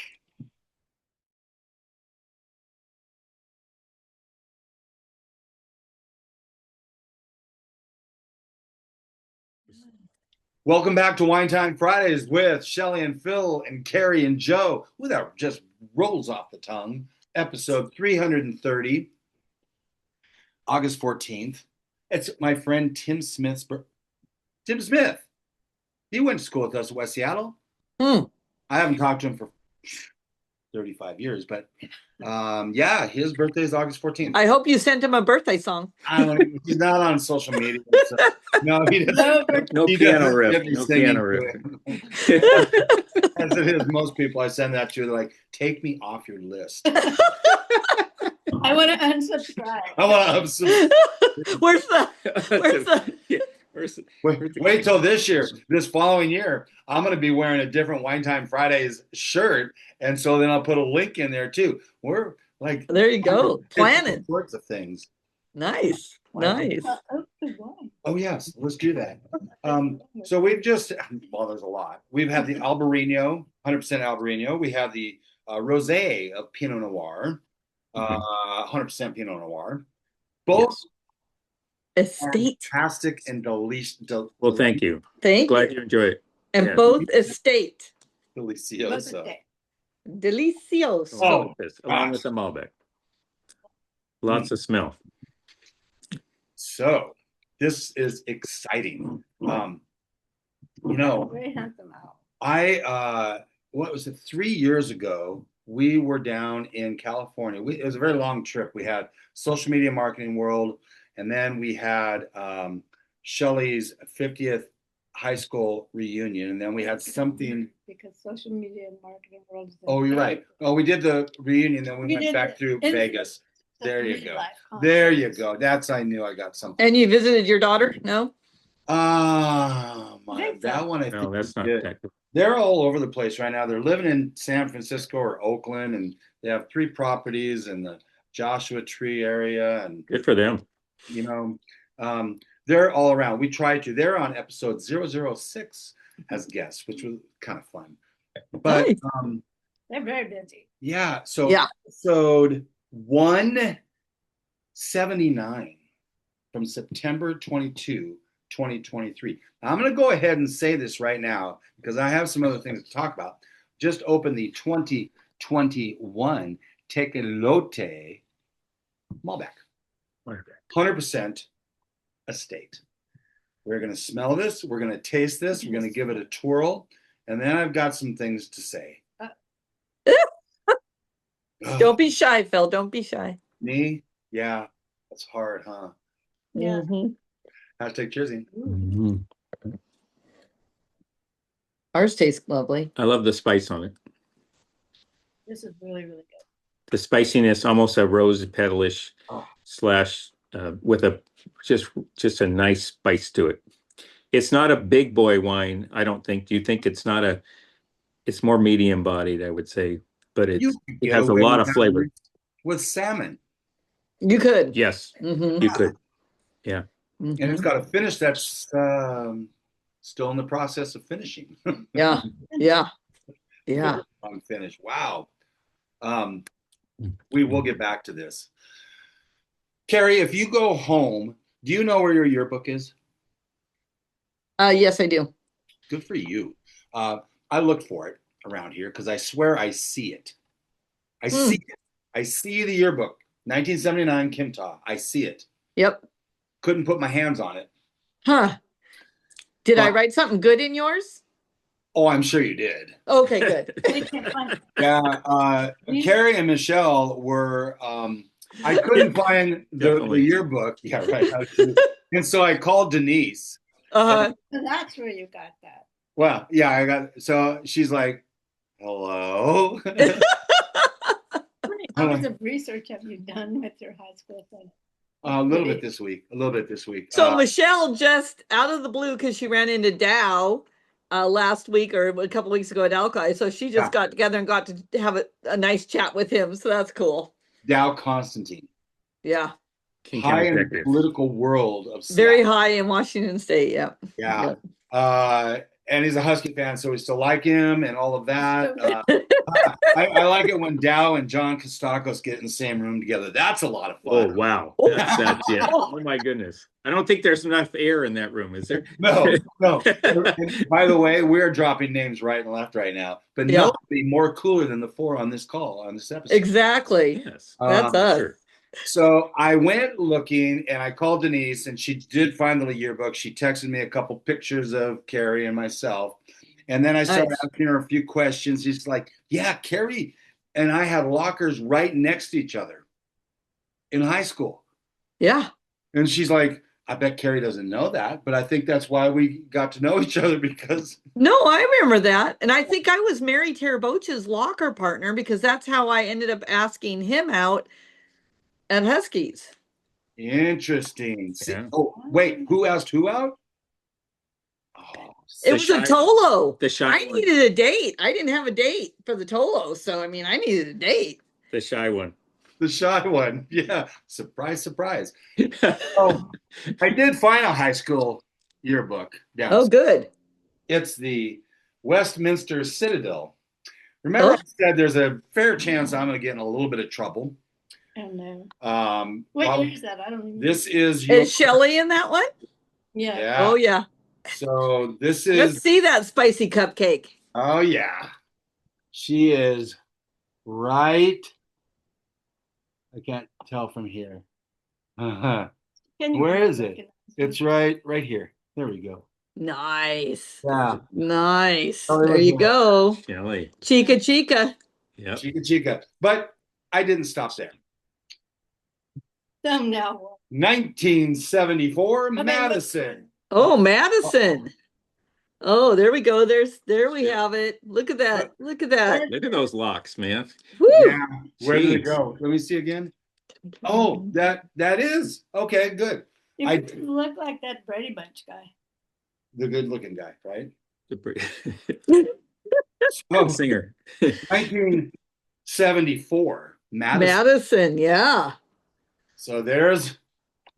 Welcome back to Wine Time Fridays with Shelly and Phil and Kari and Joe. Ooh, that just rolls off the tongue. Episode 330, August 14th. It's my friend Tim Smith's Tim Smith. He went to school with us at West Seattle. I haven't talked to him for 35 years, but yeah, his birthday is August 14th. I hope you sent him a birthday song. I don't know. He's not on social media. So, no, he doesn't. No He piano doesn't riff. get me No singing piano to riff. it. As it is, most people I send that to, they're like, take me off your list. I want to unsubscribe. I want to Where's the Yeah. wait till this following year. I'm going to be wearing a different Wine Time Fridays shirt, and so then I'll put a link in there too. We're like, there you go. Planning. sorts of things. Nice. Nice. Oh yes, let's do that. So we've just, well, there's a lot. We've had the Albariño, 100% Albariño. We have the Rosé of Pinot Noir, 100% Pinot Noir. Both Estate. fantastic and delicious. Well, thank you. Thank Glad you. you enjoy it. And Yeah. both estate. Delicioso. Delicioso. Oh, along with the Malbec. Lots of smell. So this is exciting. You know, Very handsome owl. what was it? 3 years ago, we were down in California. It was a very long trip. We had Social Media Marketing World, and then we had Shelly's 50th high school reunion, and then we had something. Because social media and marketing world. Oh, you're right. Oh, we did the reunion, then we We went did back through the- Vegas. There you Social go. life There you conference. go. I knew I got something. And you visited your daughter? No? My, think that so. one I No, think that's we not did. technical. They're all over the place right now. They're living in San Francisco or Oakland, and they have 3 properties in the Joshua Tree area, and Good for them. you know, they're all around. We tried to. They're on episode 006 as guests, which was kind of fun. But Nice. They're very busy. yeah, so Yeah. episode 179 from September 22, 2023. Now, I'm going to go ahead and say this right now because I have some other things to talk about. Just opened the 2021 Tecolote Malbec. 100% estate. We're going to smell this. We're going to taste this. We're going to give it a twirl. And then I've got some things to say. Don't be shy, Phil. Don't be shy. Me? Yeah. That's hard, huh? Yeah. Mhm. Hashtag cheersing. Ours tastes lovely. I love the spice on it. This is really, really good. The spiciness, almost a rose petalish slash with a just a nice spice to it. It's not a big boy wine, I don't think. Do you think it's not a? It's more medium bodied, I would say, but it get has a away lot with of that flavor. with salmon. You could. Yes, Mhm. you could. Yeah. And it's got a finish that's still in the process of finishing. Yeah. Yeah. Yeah. On finish. Wow. We will get back to this. Kari, if you go home, do you know where your yearbook is? Yes, I do. Good for you. I look for it around here because I swear I see it. I see it. I see the yearbook. 1979 Kimta. I see it. Yep. Couldn't put my hands on it. Huh. Did I But- write something good in yours? Oh, I'm sure you did. Okay, good. We can't find it. Yeah, Kari and Michelle were. I couldn't find the Definitely. yearbook. Yeah, right. And so I called Denise. Uh, So that's where you got that. Well, yeah, I got. So she's like, "Hello." How much of research have you done with your high school thing? A little bit this week. A little bit this week. So Michelle just out of the blue, because she ran into Dow last week or a couple weeks ago at Alki. So she just got together and got to have a nice chat with him. So that's cool. Dow Constantine. Yeah. High in the political world of Very Seattle. high in Washington State. Yeah. Yeah. And he's a Husky fan, so we still like him and all of that. I like it when Dow and John Kostakos get in the same room together. That's a lot of fun. Oh, wow. That's yeah. Oh, my goodness. I don't think there's enough air in that room, is there? No. And by the way, we're dropping names right and left right now, but nobody more cooler than the four on this call, on this episode. Exactly. Yes. That's us. Sure. So I went looking and I called Denise and she did find the yearbook. She texted me a couple pictures of Kari and myself. And then I started asking her a few questions. She's like, yeah, Kari and I had lockers right next to each other in high school. Yeah. And she's like, I bet Kari doesn't know that, but I think that's why we got to know each other because. No, I remember that. And I think I was Mary Taraboch's locker partner because that's how I ended up asking him out at Huskies. Interesting. Yeah. Oh, wait, who asked who out? Oh, it was a Tolo. The shy I needed a date. I didn't have a date for the Tolo. So, I mean, I needed a date. The shy one. The shy one. Yeah. Surprise, surprise. Oh, I did find a high school yearbook downstairs. Oh, good. It's the Westminster Citadel. Remember I said there's a fair chance I'm going to get in a little bit of trouble. Oh, no. What year is that? I don't even know. This is Is Shelley in that one? Yeah. Oh, yeah. So this is. Let's see that spicy cupcake. Oh, yeah. She is right. I can't tell from here. Where is it? It's right here. There we go. Nice. Yeah. Nice. Oh, there you go. Shelley. Chica Chica. Yeah. Chica. But I didn't stop there. So now 1974, Madison. Oh, Madison. Oh, there we go. There we have it. Look at that. Look at that. Look at those locks, man. Woo. Yeah. Where did it go? Let me see again. Oh, that is. Okay, good. You look like that Brady Bunch guy. The good looking guy, right? Oh, singer. 1974, Madison. Madison, yeah. So there's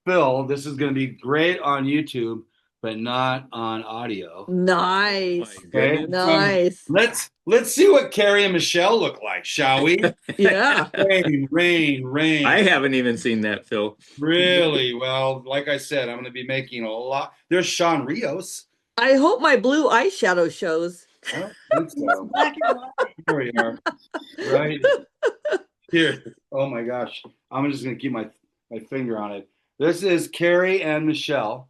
Phil. This is going to be great on YouTube, but not on audio. Nice. Okay. Nice. Let's see what Kari and Michelle look like, shall we? Yeah. Rain. I haven't even seen that, Phil. Really? Well, like I said, I'm going to be making a lot. There's Sean Rios. I hope my blue eyeshadow shows. I don't think so. Black and white. Here we are. Right here. Oh my gosh. I'm just going to keep my finger on it. This is Kari and Michelle.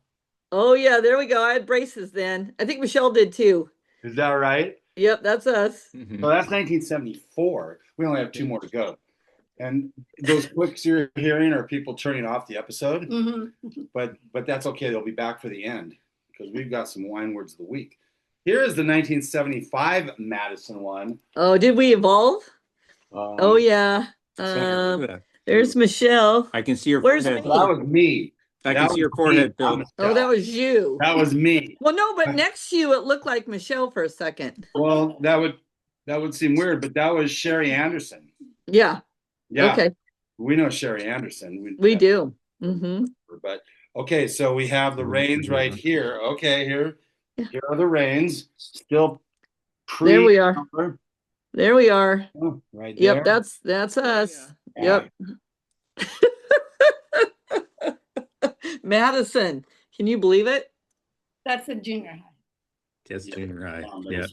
Oh, yeah. There we go. I had braces then. I think Michelle did too. Is that right? Yep, that's us. Mm-hmm. So that's 1974. We only have 2 more to go. And those clicks you're hearing are people turning off the episode. Mm-hmm. But that's okay. They'll be back for the end because we've got some wine words of the week. Here is the 1975 Madison one. Oh, did we evolve? Oh, yeah. There's Michelle. I can see your Where's forehead. me? That was me. I can see your forehead, Phil. Oh, that was you. That was me. Well, no, but next to you, it looked like Michelle for a second. Well, that would seem weird, but that was Sherry Anderson. Yeah. Yeah. Okay. We know Sherry Anderson. We do. Mm-hmm. But okay, so we have the reins right here. Okay, here are the reins. Still there we are. There we are. Oh, right there. Yep, that's us. Yeah. Yep. Madison, can you believe it? That's a junior high. That's junior high. Yeah.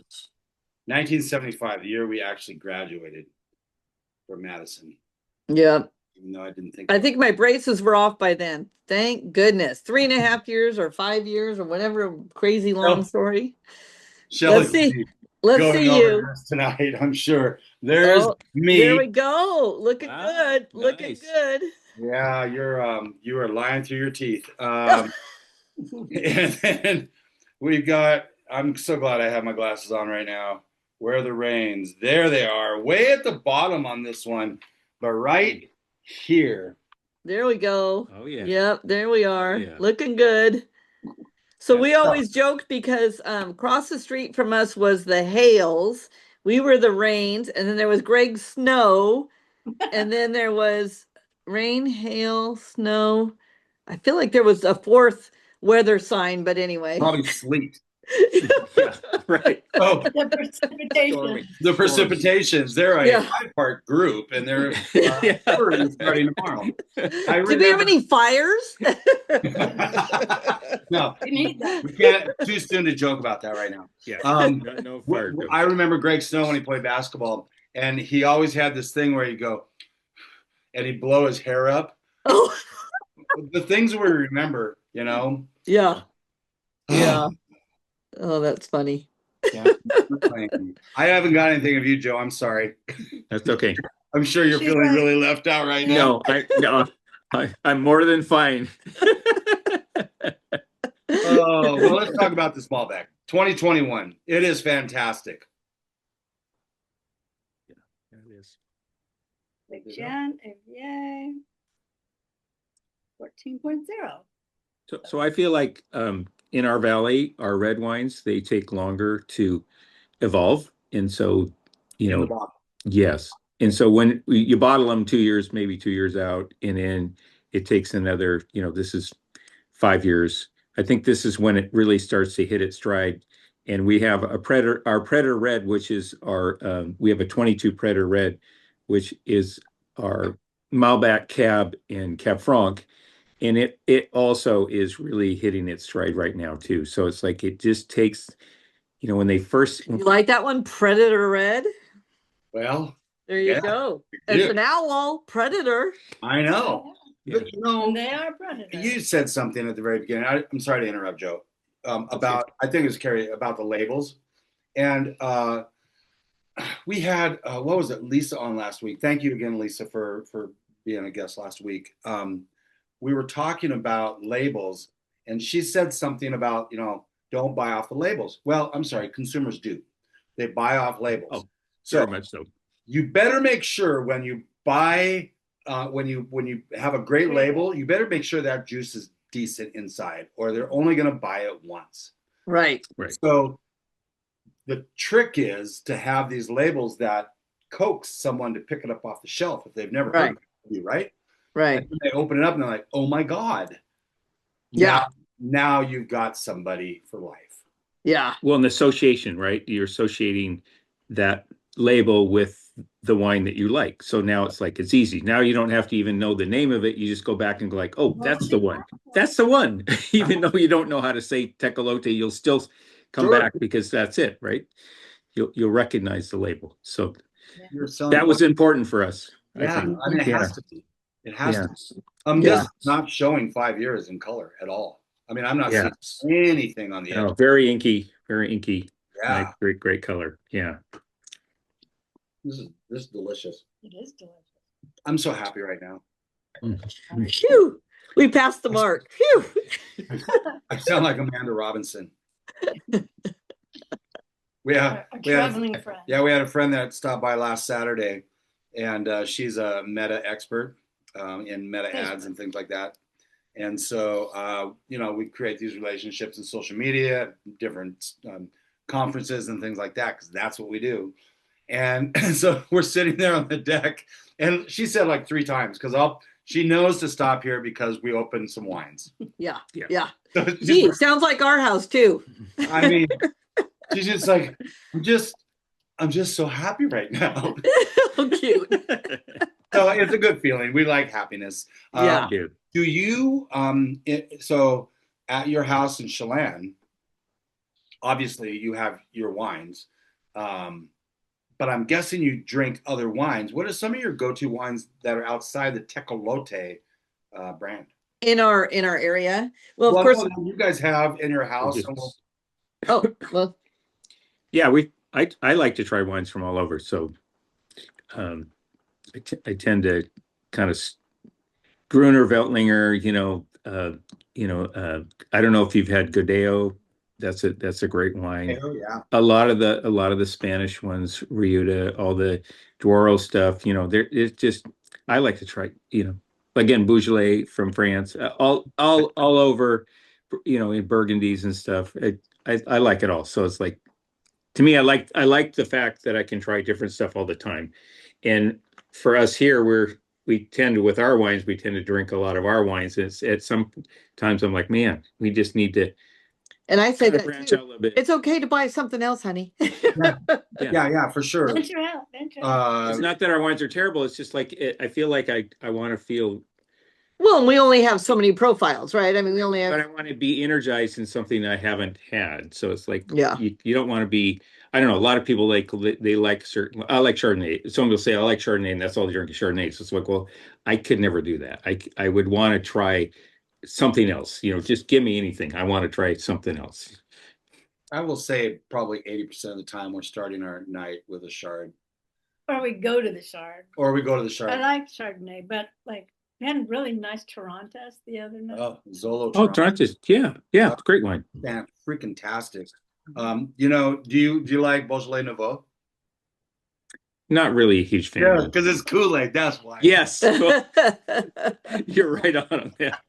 1975, the year we actually graduated from Madison. Yeah. Even though I didn't think. I think my braces were off by then. Thank goodness. 3.5 years or 5 years or whatever crazy long story. Shelley, Let's see you tonight. I'm sure. There's me. There we go. Looking good. Nice. Looking good. Yeah, you are lying through your teeth. And then we've got. I'm so glad I have my glasses on right now. Where are the reins? There they are, way at the bottom on this one. but right here. There we go. Oh yeah. Yep, there we are. Yeah. Looking good. So That's we always joked because across the street from us was the Hales. We were the Rains, and then there was Greg Snow, and then there was rain, hail, snow. I feel like there was a fourth weather sign, but anyway. Probably sleet. Yeah, right. Oh, The precipitation. the precipitations. They're a Yeah. 5-part group, and they're Yeah. starting tomorrow. I Did we have remember. any fires? No, We need that. we can't. Too soon to joke about that right now. Yeah. Wh- No fire. I remember Greg Snow when he played basketball, and he always had this thing where he'd go, and he'd blow his hair up. Oh, The things we remember, you know. yeah. Yeah. Oh, that's funny. Yeah. I haven't got anything of you, Joe. I'm sorry. That's okay. I'm sure you're She's feeling right. really left out right now. I'm more than fine. Oh, well, let's talk about this Malbec. 2021. It is fantastic. There it is. Lake Chelan, AVA, 14.0. So I feel like in our valley, our red wines, they take longer to evolve. And so, you In the know, bottle. yes. And so when you bottle them 2 years, maybe 2 years out, and then it takes another, this is 5 years. I think this is when it really starts to hit its stride. And we have our Predator Red, which is we have a 22 Predator Red, which is our Malbec Cab and Cab Franc. And it also is really hitting its stride right now too. So it's like it just takes, when they first. You like that one, Predator Red? Well, There you Yeah, go. we It's do. an owl, Predator. I know. Yeah. But, And they are predators. you said something at the very beginning. I'm sorry to interrupt, Joe. About, I think it was Carrie, about the labels. And we had, what was it, Lisa on last week. Thank you again, Lisa, for being a guest last week. We were talking about labels, and she said something about, don't buy off the labels. Well, I'm sorry, consumers do. They buy off labels. Oh, so Very much so. you better make sure when you buy, when you have a great label, you better make sure that juice is decent inside, or they're only going to buy it once. Right. So the trick is to have these labels that coax someone to pick it up off the shelf if they've never heard of you, right? Right. And they open it up and they're like, oh my God. Yeah. Now you've got somebody for life. Yeah. Well, an association, right? You're associating that label with the wine that you like. So now it's like, it's easy. Now you don't have to even know the name of it. You just go back and go like, oh, that's the one. That's the one. Even though you don't know how to say Tecolote, you'll still come back because that's it, right? You'll recognize the label. So You're selling that was important for us. Yeah, I mean, it has to be. It has Yeah. to be. This is not showing 5 years in color at all. I mean, I'm not seeing anything on the edge. Very inky, very inky. Yeah, Great color. Yeah. this is delicious. It is delicious. I'm so happy right now. Phew. We passed the mark. Phew. I sound like Amanda Robinson. A traveling friend. Yeah, we had a friend that stopped by last Saturday, and she's a meta expert in meta ads and things like that. And so, we create these relationships in social media, different conferences and things like that, because that's what we do. And so we're sitting there on the deck, and she said like 3 times, because she knows to stop here because we opened some wines. Yeah. Yeah. Yeah. So Gee, sounds like our house too. I mean, she's just like, I'm just so happy right now. Oh, cute. So it's a good feeling. We like happiness. Yeah. Do you, so at your house in Chelan, obviously you have your wines, but I'm guessing you drink other wines. What are some of your go-to wines that are outside the Tecolote brand? In our area. Well, of course. No, you guys have in your house. Oh, well. Yeah, I like to try wines from all over. So I tend to kind of Gruner Veltlinger, I don't know if you've had Godeo. That's a great wine. Oh, yeah. A lot of the Spanish ones, Riuta, all the Douro stuff, it's just I like to try, again, Beaujolais from France, all over, in Burgundies and stuff. I like it all. So it's like, to me, I like the fact that I can try different stuff all the time. And for us here, we tend to, with our wines, we tend to drink a lot of our wines. It's at some times I'm like, man, we just need to And I say kind of that branch too. out a little bit. It's okay to buy something else, honey. Yeah, for sure. Venture out, venture out. It's not that our wines are terrible. It's just like I feel like I want to feel, Well, and we only have so many profiles, right? I mean, we only but have, I want to be energized in something I haven't had. So it's like, yeah. you don't want to be. I don't know. A lot of people they like certain. I like Chardonnay. Some will say I like Chardonnay, and that's all they drink is Chardonnay. So it's like, well, I could never do that. I would want to try something else. Just give me anything. I want to try something else. I will say probably 80% of the time we're starting our night with a Chard. Or we go to the Chard. Or we go to the Chard. I like Chardonnay, but like we had a really nice Torontas the other night. Oh, Zolo. Oh, Toronto's, yeah, it's great wine. Yeah, freaking tastic. Do you like Beaujolais Nouveau? Not really a huge fan. Yeah, because it's Kool-Aid. That's why. Yes, you're right on that.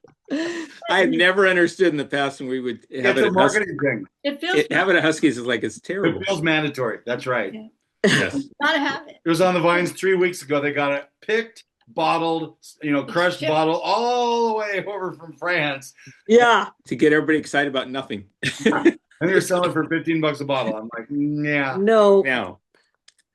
I've never understood in the past when we would have It's it a marketing thing. It feels have it at Huskies is like it's terrible. It feels mandatory. That's right. Yeah. Yes. gotta have it. It was on the vines 3 weeks ago. They got it picked, bottled, crushed Yeah. bottle all the way over from France. Yeah. To get everybody excited about nothing. And they're selling for $15 a bottle. I'm like, yeah. No. Now,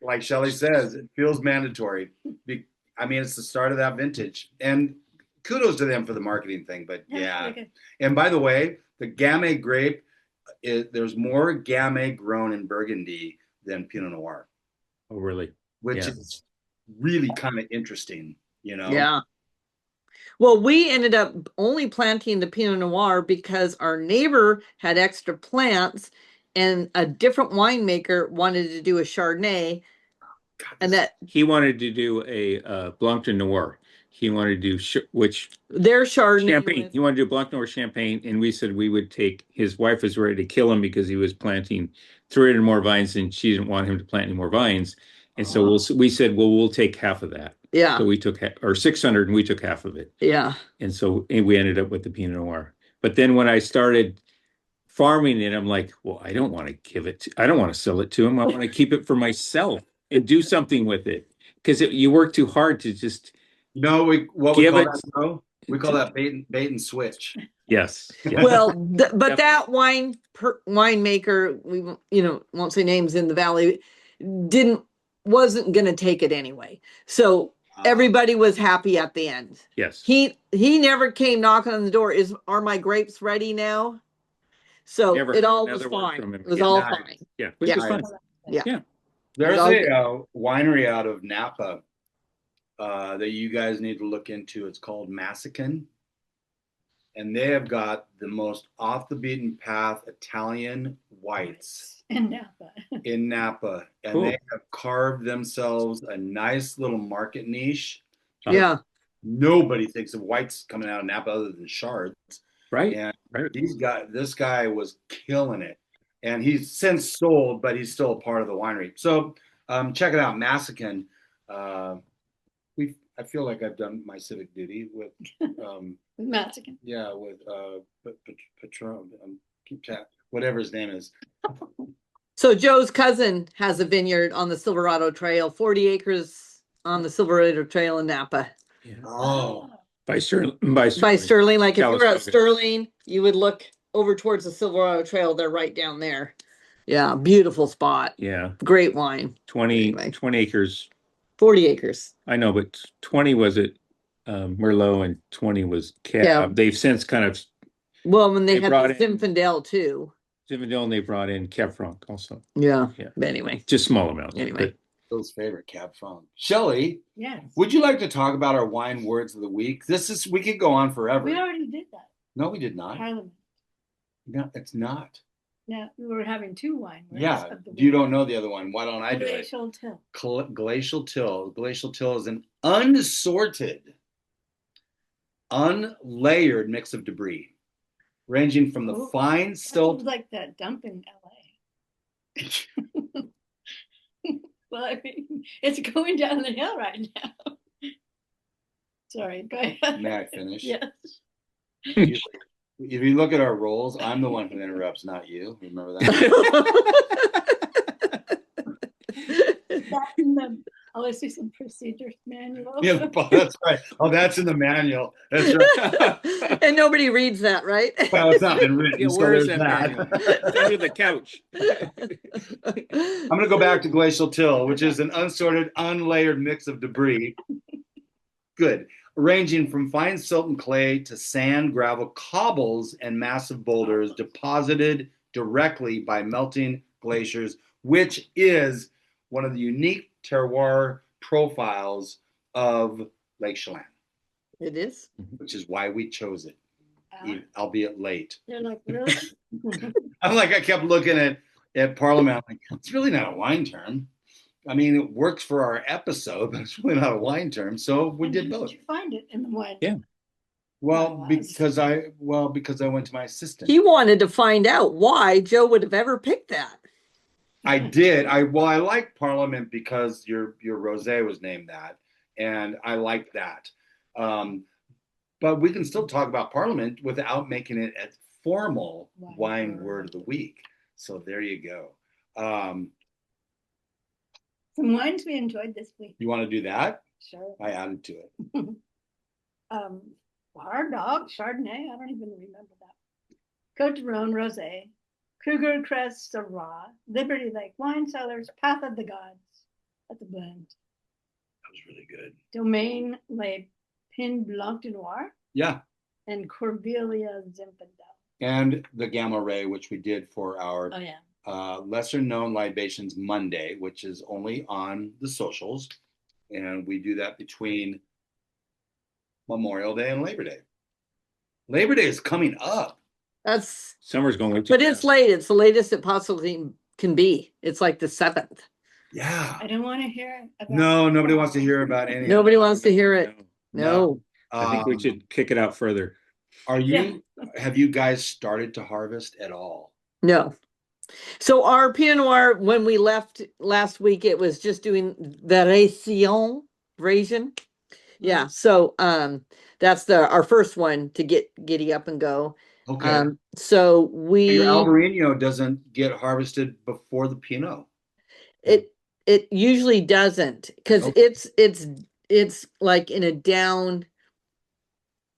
Like Shelley says, it feels mandatory. It's the start of that vintage. And kudos to them for the marketing thing. But yeah. Really good. And by the way, the Gamay grape, there's more Gamay grown in Burgundy than Pinot Noir, oh really? which Yeah. is really kind of interesting, Yeah. Well, we ended up only planting the Pinot Noir because our neighbor had extra plants and a different winemaker wanted to do a Chardonnay. And that He wanted to do a Blanc de Noir. He wanted to do which their Chardonnay champagne. was- He wanted to do Blanc de Noir champagne, and we said we would take. His wife was ready to kill him because he was planting 300 more vines, and she didn't want him to plant any more vines. And so we said, well, we'll take half of that. yeah. So we took or 600, and we took half of it. Yeah. And so we ended up with the Pinot Noir. But then when I started farming it, I'm like, well, I don't want to give it. I don't want to sell it to him. I want to keep it for myself and do something with it because you work too hard to just. we call that, though? We call that bait and switch. Yes. Well, but that winemaker, we won't say names in the valley, wasn't going to take it anyway. So everybody was happy at the end. Yes. He never came knocking on the door. Are my grapes ready now? So Never it heard all was another word fine. from him It was again. all Nice. fine. Yeah. Which Yeah. is fun. Yeah. There's All a winery out of Napa that you guys need to look into. It's called Massican. And they have got the most off the beaten path Italian whites In Napa. in Napa. And Cool. they have carved themselves a nice little market niche. Yeah. Nobody thinks of whites coming out of Napa other than Chards. Right. And Right. this guy was killing it. And he's since sold, but he's still a part of the winery. So check it out, Massican. I feel like I've done my civic duty with Mexican. with Patron, whatever his name is. So Joe's cousin has a vineyard on the Silverado Trail, 40 acres on the Silverado Trail in Napa. Yeah. Oh, By Sterling. By Sterling, like if you were at Calistoga. Sterling, you would look over towards the Silverado Trail. They're right down there. Yeah, beautiful spot. Yeah. Great wine. 20 Anyway. 20 acres. 40 acres. I know, but 20 was at Merlot and 20 was Cab. Yeah. They've since kind of Well, when they had brought the in- Zinfandel too. Zinfandel, and they brought in Cab Franc also. Yeah. Yeah. But anyway. Just small amounts. Anyway. Phil's favorite Cab Franc. Shelley, Yes. would you like to talk about our wine words of the week? We could go on forever. We already did that. No, we did not. Parliament. No, it's not. Yeah, we were having two wine words Yeah, of the you week. don't know the other one. Why don't I do it? Glacial till. Glacial till. Glacial till is an unsorted, unlayered mix of debris, ranging from the Oh, fine Still silt. like that dump in LA. Well, I mean, it's going down the hill right now. Sorry, go ahead. May I finish? Yes. If you look at our roles, I'm the one who interrupts, not you. Remember that? Oh, I see some procedures manual. Yeah, that's right. Oh, that's in the manual. That's right. And nobody reads that, right? Well, it's not been written, Yeah, so where is there's that manual? It's under the couch. I'm going to go back to glacial till, which is an unsorted, unlayered mix of debris. Good. Ranging from fine silt and clay to sand, gravel, cobbles, and massive boulders deposited directly by melting glaciers, which is one of the unique terroir profiles of Lake Chelan. It is. Which is why we chose it, albeit late. You're like, really? I kept looking at Parliament. I'm like, it's really not a wine term. I mean, it works for our episode, but it's really not a wine term. So we did both. Did you find it in the wine? Yeah. Well, because I went to my assistant. He wanted to find out why Joe would have ever picked that. I did. I like Parliament because your rosé was named that, and I like that. But we can still talk about Parliament without making it a formal wine word of the week. So there you go. Some wines we enjoyed this week. You want to do that? Sure. I added to it. Hard Dog, Chardonnay, I don't even remember that. Côte de Rhône Rosé, Kruger Crest Syrah, Liberty Lake Wine Cellars, Path of the Gods. That's a blend. That was really good. Domaine Les Pin Blanc de Noir. Yeah. And Corbelia Zinfandel. And the Gamma Ray, which we did for our lesser known libations Monday, which is only on the socials. And we do that between Memorial Day and Labor Day. Labor Day is coming up. That's summer's going. But it's late. It's the latest it possibly can be. It's like the 7th. Yeah. I don't want to hear about No, nobody wants to hear about any. Nobody wants to hear it. No. I think we should kick it out further. Have you guys started to harvest at all? No. So our Pinot Noir, when we left last week, it was just doing the ration. Yeah. So that's our first one to get giddy up and go. Okay. So your Albariño doesn't get harvested before the Pinot. It usually doesn't, because it's like in a down,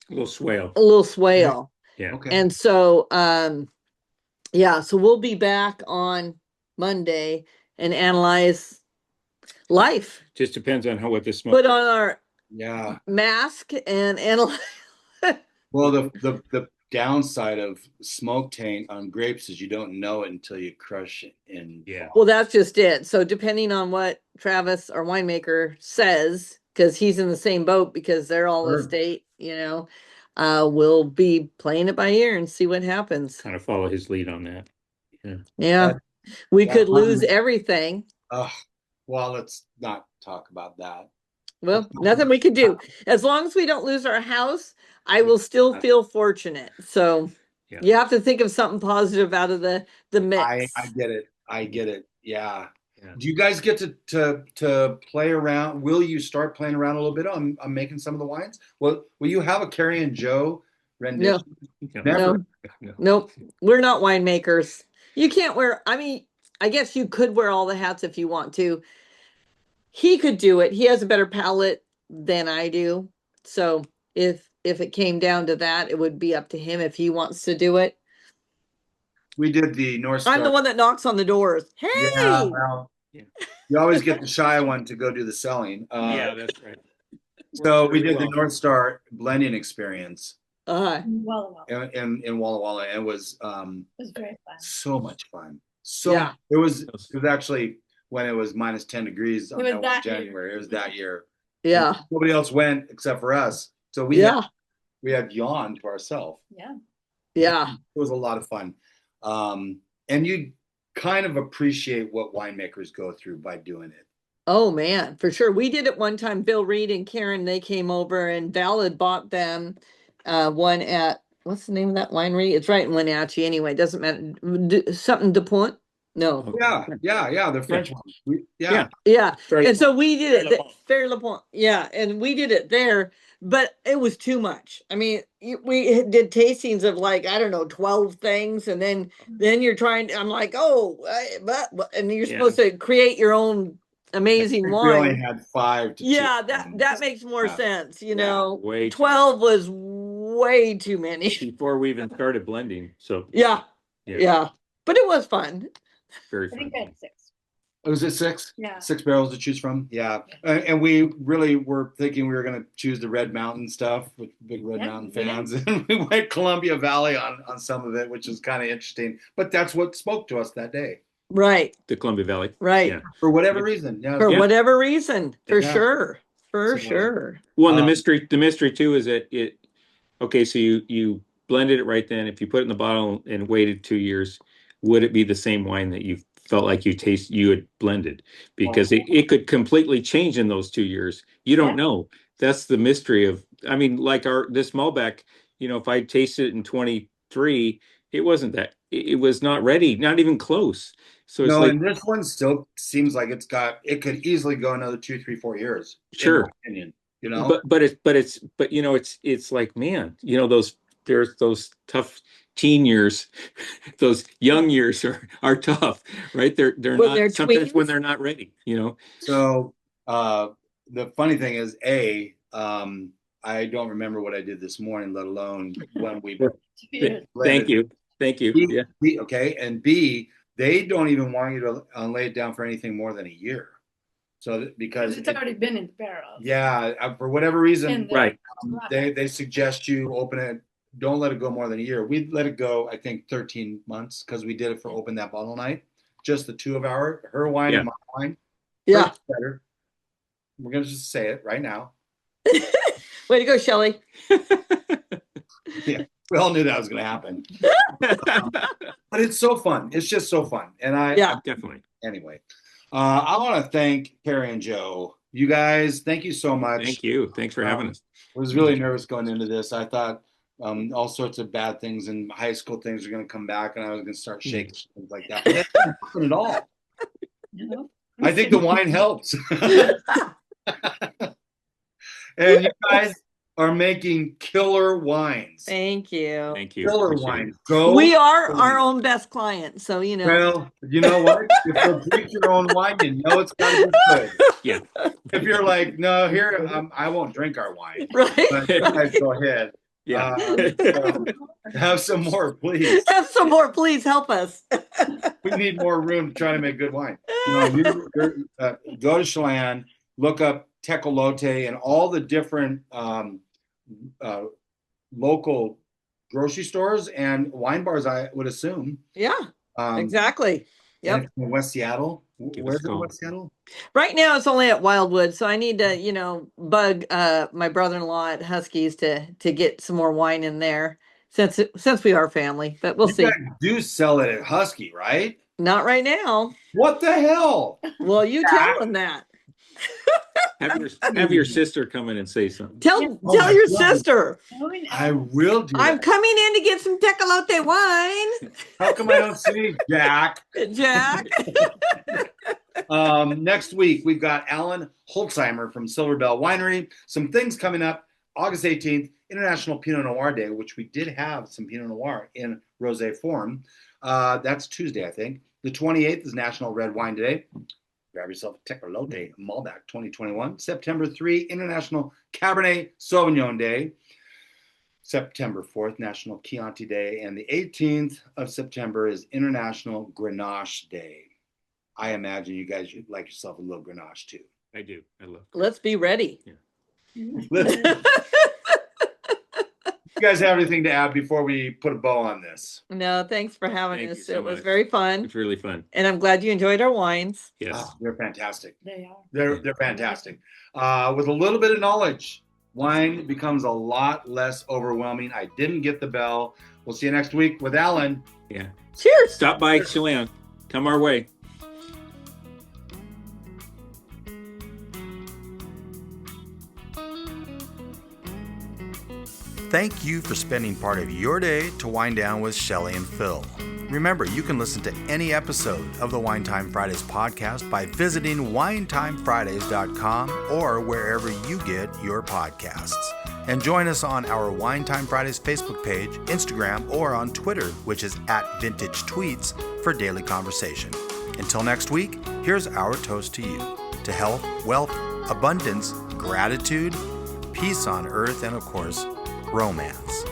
a little swale. Yeah. Okay. And so so we'll be back on Monday and analyze life. Just depends on what the smoke. Put on our mask and analyze. Well, the downside of smoke taint on grapes is you don't know it until you crush it in. Yeah. Well, that's just it. So depending on what Travis, our winemaker, says, because he's in the same boat, because they're all estate, we'll be playing it by ear and see what happens. Kind of follow his lead on that. Yeah. We could lose everything. Well, let's not talk about that. Well, nothing we could do. As long as we don't lose our house, I will still feel fortunate. So you have to think of something positive out of the mix. I get it. Yeah. Do you guys get to play around? Will you start playing around a little bit on making some of the wines? Will you have a Kari and Joe rendition? No. Nope. We're not winemakers. You can't wear, I guess you could wear all the hats if you want to. He could do it. He has a better palate than I do. So if it came down to that, it would be up to him if he wants to do it. We did the North Star. I'm the one that knocks on the doors. Hey! Yeah, well, you always get the shy one to go do the selling. That's right. So we did the North Star blending experience in Walla Walla. In Walla Walla. It was very fun. So much fun. It was actually when it was -10 degrees on January. It was that year. Yeah. Nobody else went except for us. So we had yawn to ourselves. Yeah. Yeah. It was a lot of fun. And you kind of appreciate what winemakers go through by doing it. Oh man, for sure. We did it one time. Bill Reed and Karen, they came over, and Val had bought them one at, what's the name of that winery? It's right in Wenatchee anyway. It doesn't matter. Something de Point? No. Yeah. The French one. Yeah. And so we did it. Fair Le Point. Yeah. And we did it there. but it was too much. I mean, we did tastings of like, I don't know, 12 things. And then you're trying to, I'm like, oh, and you're supposed to create your own amazing We only wine. had 5 to Yeah, choose from. that makes more sense. You know, way too 12 was way too many. Before we even started blending. So Yeah. But it was fun. Very I fun. think I had 6. Was it 6? Yeah. 6 barrels to choose from. Yeah, and we really were thinking we were going to choose the Red Mountain stuff with big Red Mountain fans, and we went Columbia Valley on some of it, which is kind of interesting. But that's what spoke to us that day. Right. The Columbia Valley. Right. Yeah. For whatever reason. Yeah. For whatever reason, for Yeah. sure. For So, sure. Well, and the mystery too is that okay, so you blended it right then. If you put it in the bottle and waited 2 years, would it be the same wine that you felt like you had blended? Because it could completely change in those 2 years. You don't know. That's the mystery of, I mean, like this Malbec, if I tasted it in 23, it wasn't that, it was not ready, not even close. So it's like, and this one still seems like it could easily go another 2, 3, 4 years. Sure. In my opinion, but it's like, man, there's those tough teen years, those young years are tough, right? They're not sometimes when they're not ready, So the funny thing is, I don't remember what I did this morning, let alone when we. Thank you. B, okay, and B, they don't even want you to lay it down for anything more than a year. So because it's already been in the barrel. Yeah, for whatever reason, right? They suggest you open it. Don't let it go more than a year. We let it go, I think, 13 months because we did it for open that bottle night. Just the two of her wine and my wine. Yeah. Better. We're gonna just say it right now. Way to go, Shelley. Yeah, we all knew that was gonna happen. But it's so fun. It's just so fun. And I definitely. Anyway, I want to thank Kari and Joe. You guys, thank you so much. Thank you. Thanks for having us. I was really nervous going into this. I thought all sorts of bad things and high school things are going to come back, and I was going to start shaking things like that. But that didn't happen at all. I think the wine helps. And you guys are making killer wines. Thank you. Thank you. Killer wines. We are our own best client, so Well, you know what? If you drink your own wine, you know it's got to be good. Yeah. If you're like, no, here, I won't drink our wine. Right. But you guys go ahead. Yeah. Have some more, please. Have some more, please help us. We need more room to try to make good wine. Go to Chelan, look up Tecolote and all the different local grocery stores and wine bars, I would assume. Yeah, exactly. Yep. In West Seattle. Where's it in West Seattle? Right now it's only at Wildwood, so I need to, bug my brother-in-law at Huskies to get some more wine in there since we are family, but we'll see. You guys do sell it at Husky, right? Not right now. What the hell? Well, you tell them that. Have your sister come in and say something. Tell your sister. I will do I'm that. coming in to get some Tecolote wine. How come I don't see Jack? Jack. Next week, we've got Alan Holzheimer from Silver Bell Winery. Some things coming up. August 18th, International Pinot Noir Day, which we did have some Pinot Noir in rosé form. That's Tuesday, I think. The 28th is National Red Wine Day. Grab yourself a Tecolote Malbec 2021. September 3, International Cabernet Sauvignon Day. September 4th, National Chianti Day. And the 18th of September is International Grenache Day. I imagine you guys should like yourself a little Grenache too. I do. I love it. Let's be ready. Yeah. You guys have anything to add before we put a bow on this? No, thanks for having Thank us. you so It was much. very fun. It's really fun. And I'm glad you enjoyed our wines. Yes. They're fantastic. They are. They're fantastic. With a little bit of knowledge, wine becomes a lot less overwhelming. I didn't get the bell. We'll see you next week with Alan. Yeah. Cheers. Stop by Chelan. Come our way. Thank you for spending part of your day to wind down with Shelley and Phil. Remember, you can listen to any episode of the Wine Time Fridays podcast by visiting winetimefridays.com or wherever you get your podcasts. And join us on our Wine Time Fridays Facebook page, Instagram, or on Twitter, which is @VintageTweets, for daily conversation. Until next week, here's our toast to you, to health, wealth, abundance, gratitude, peace on earth, and of course, romance.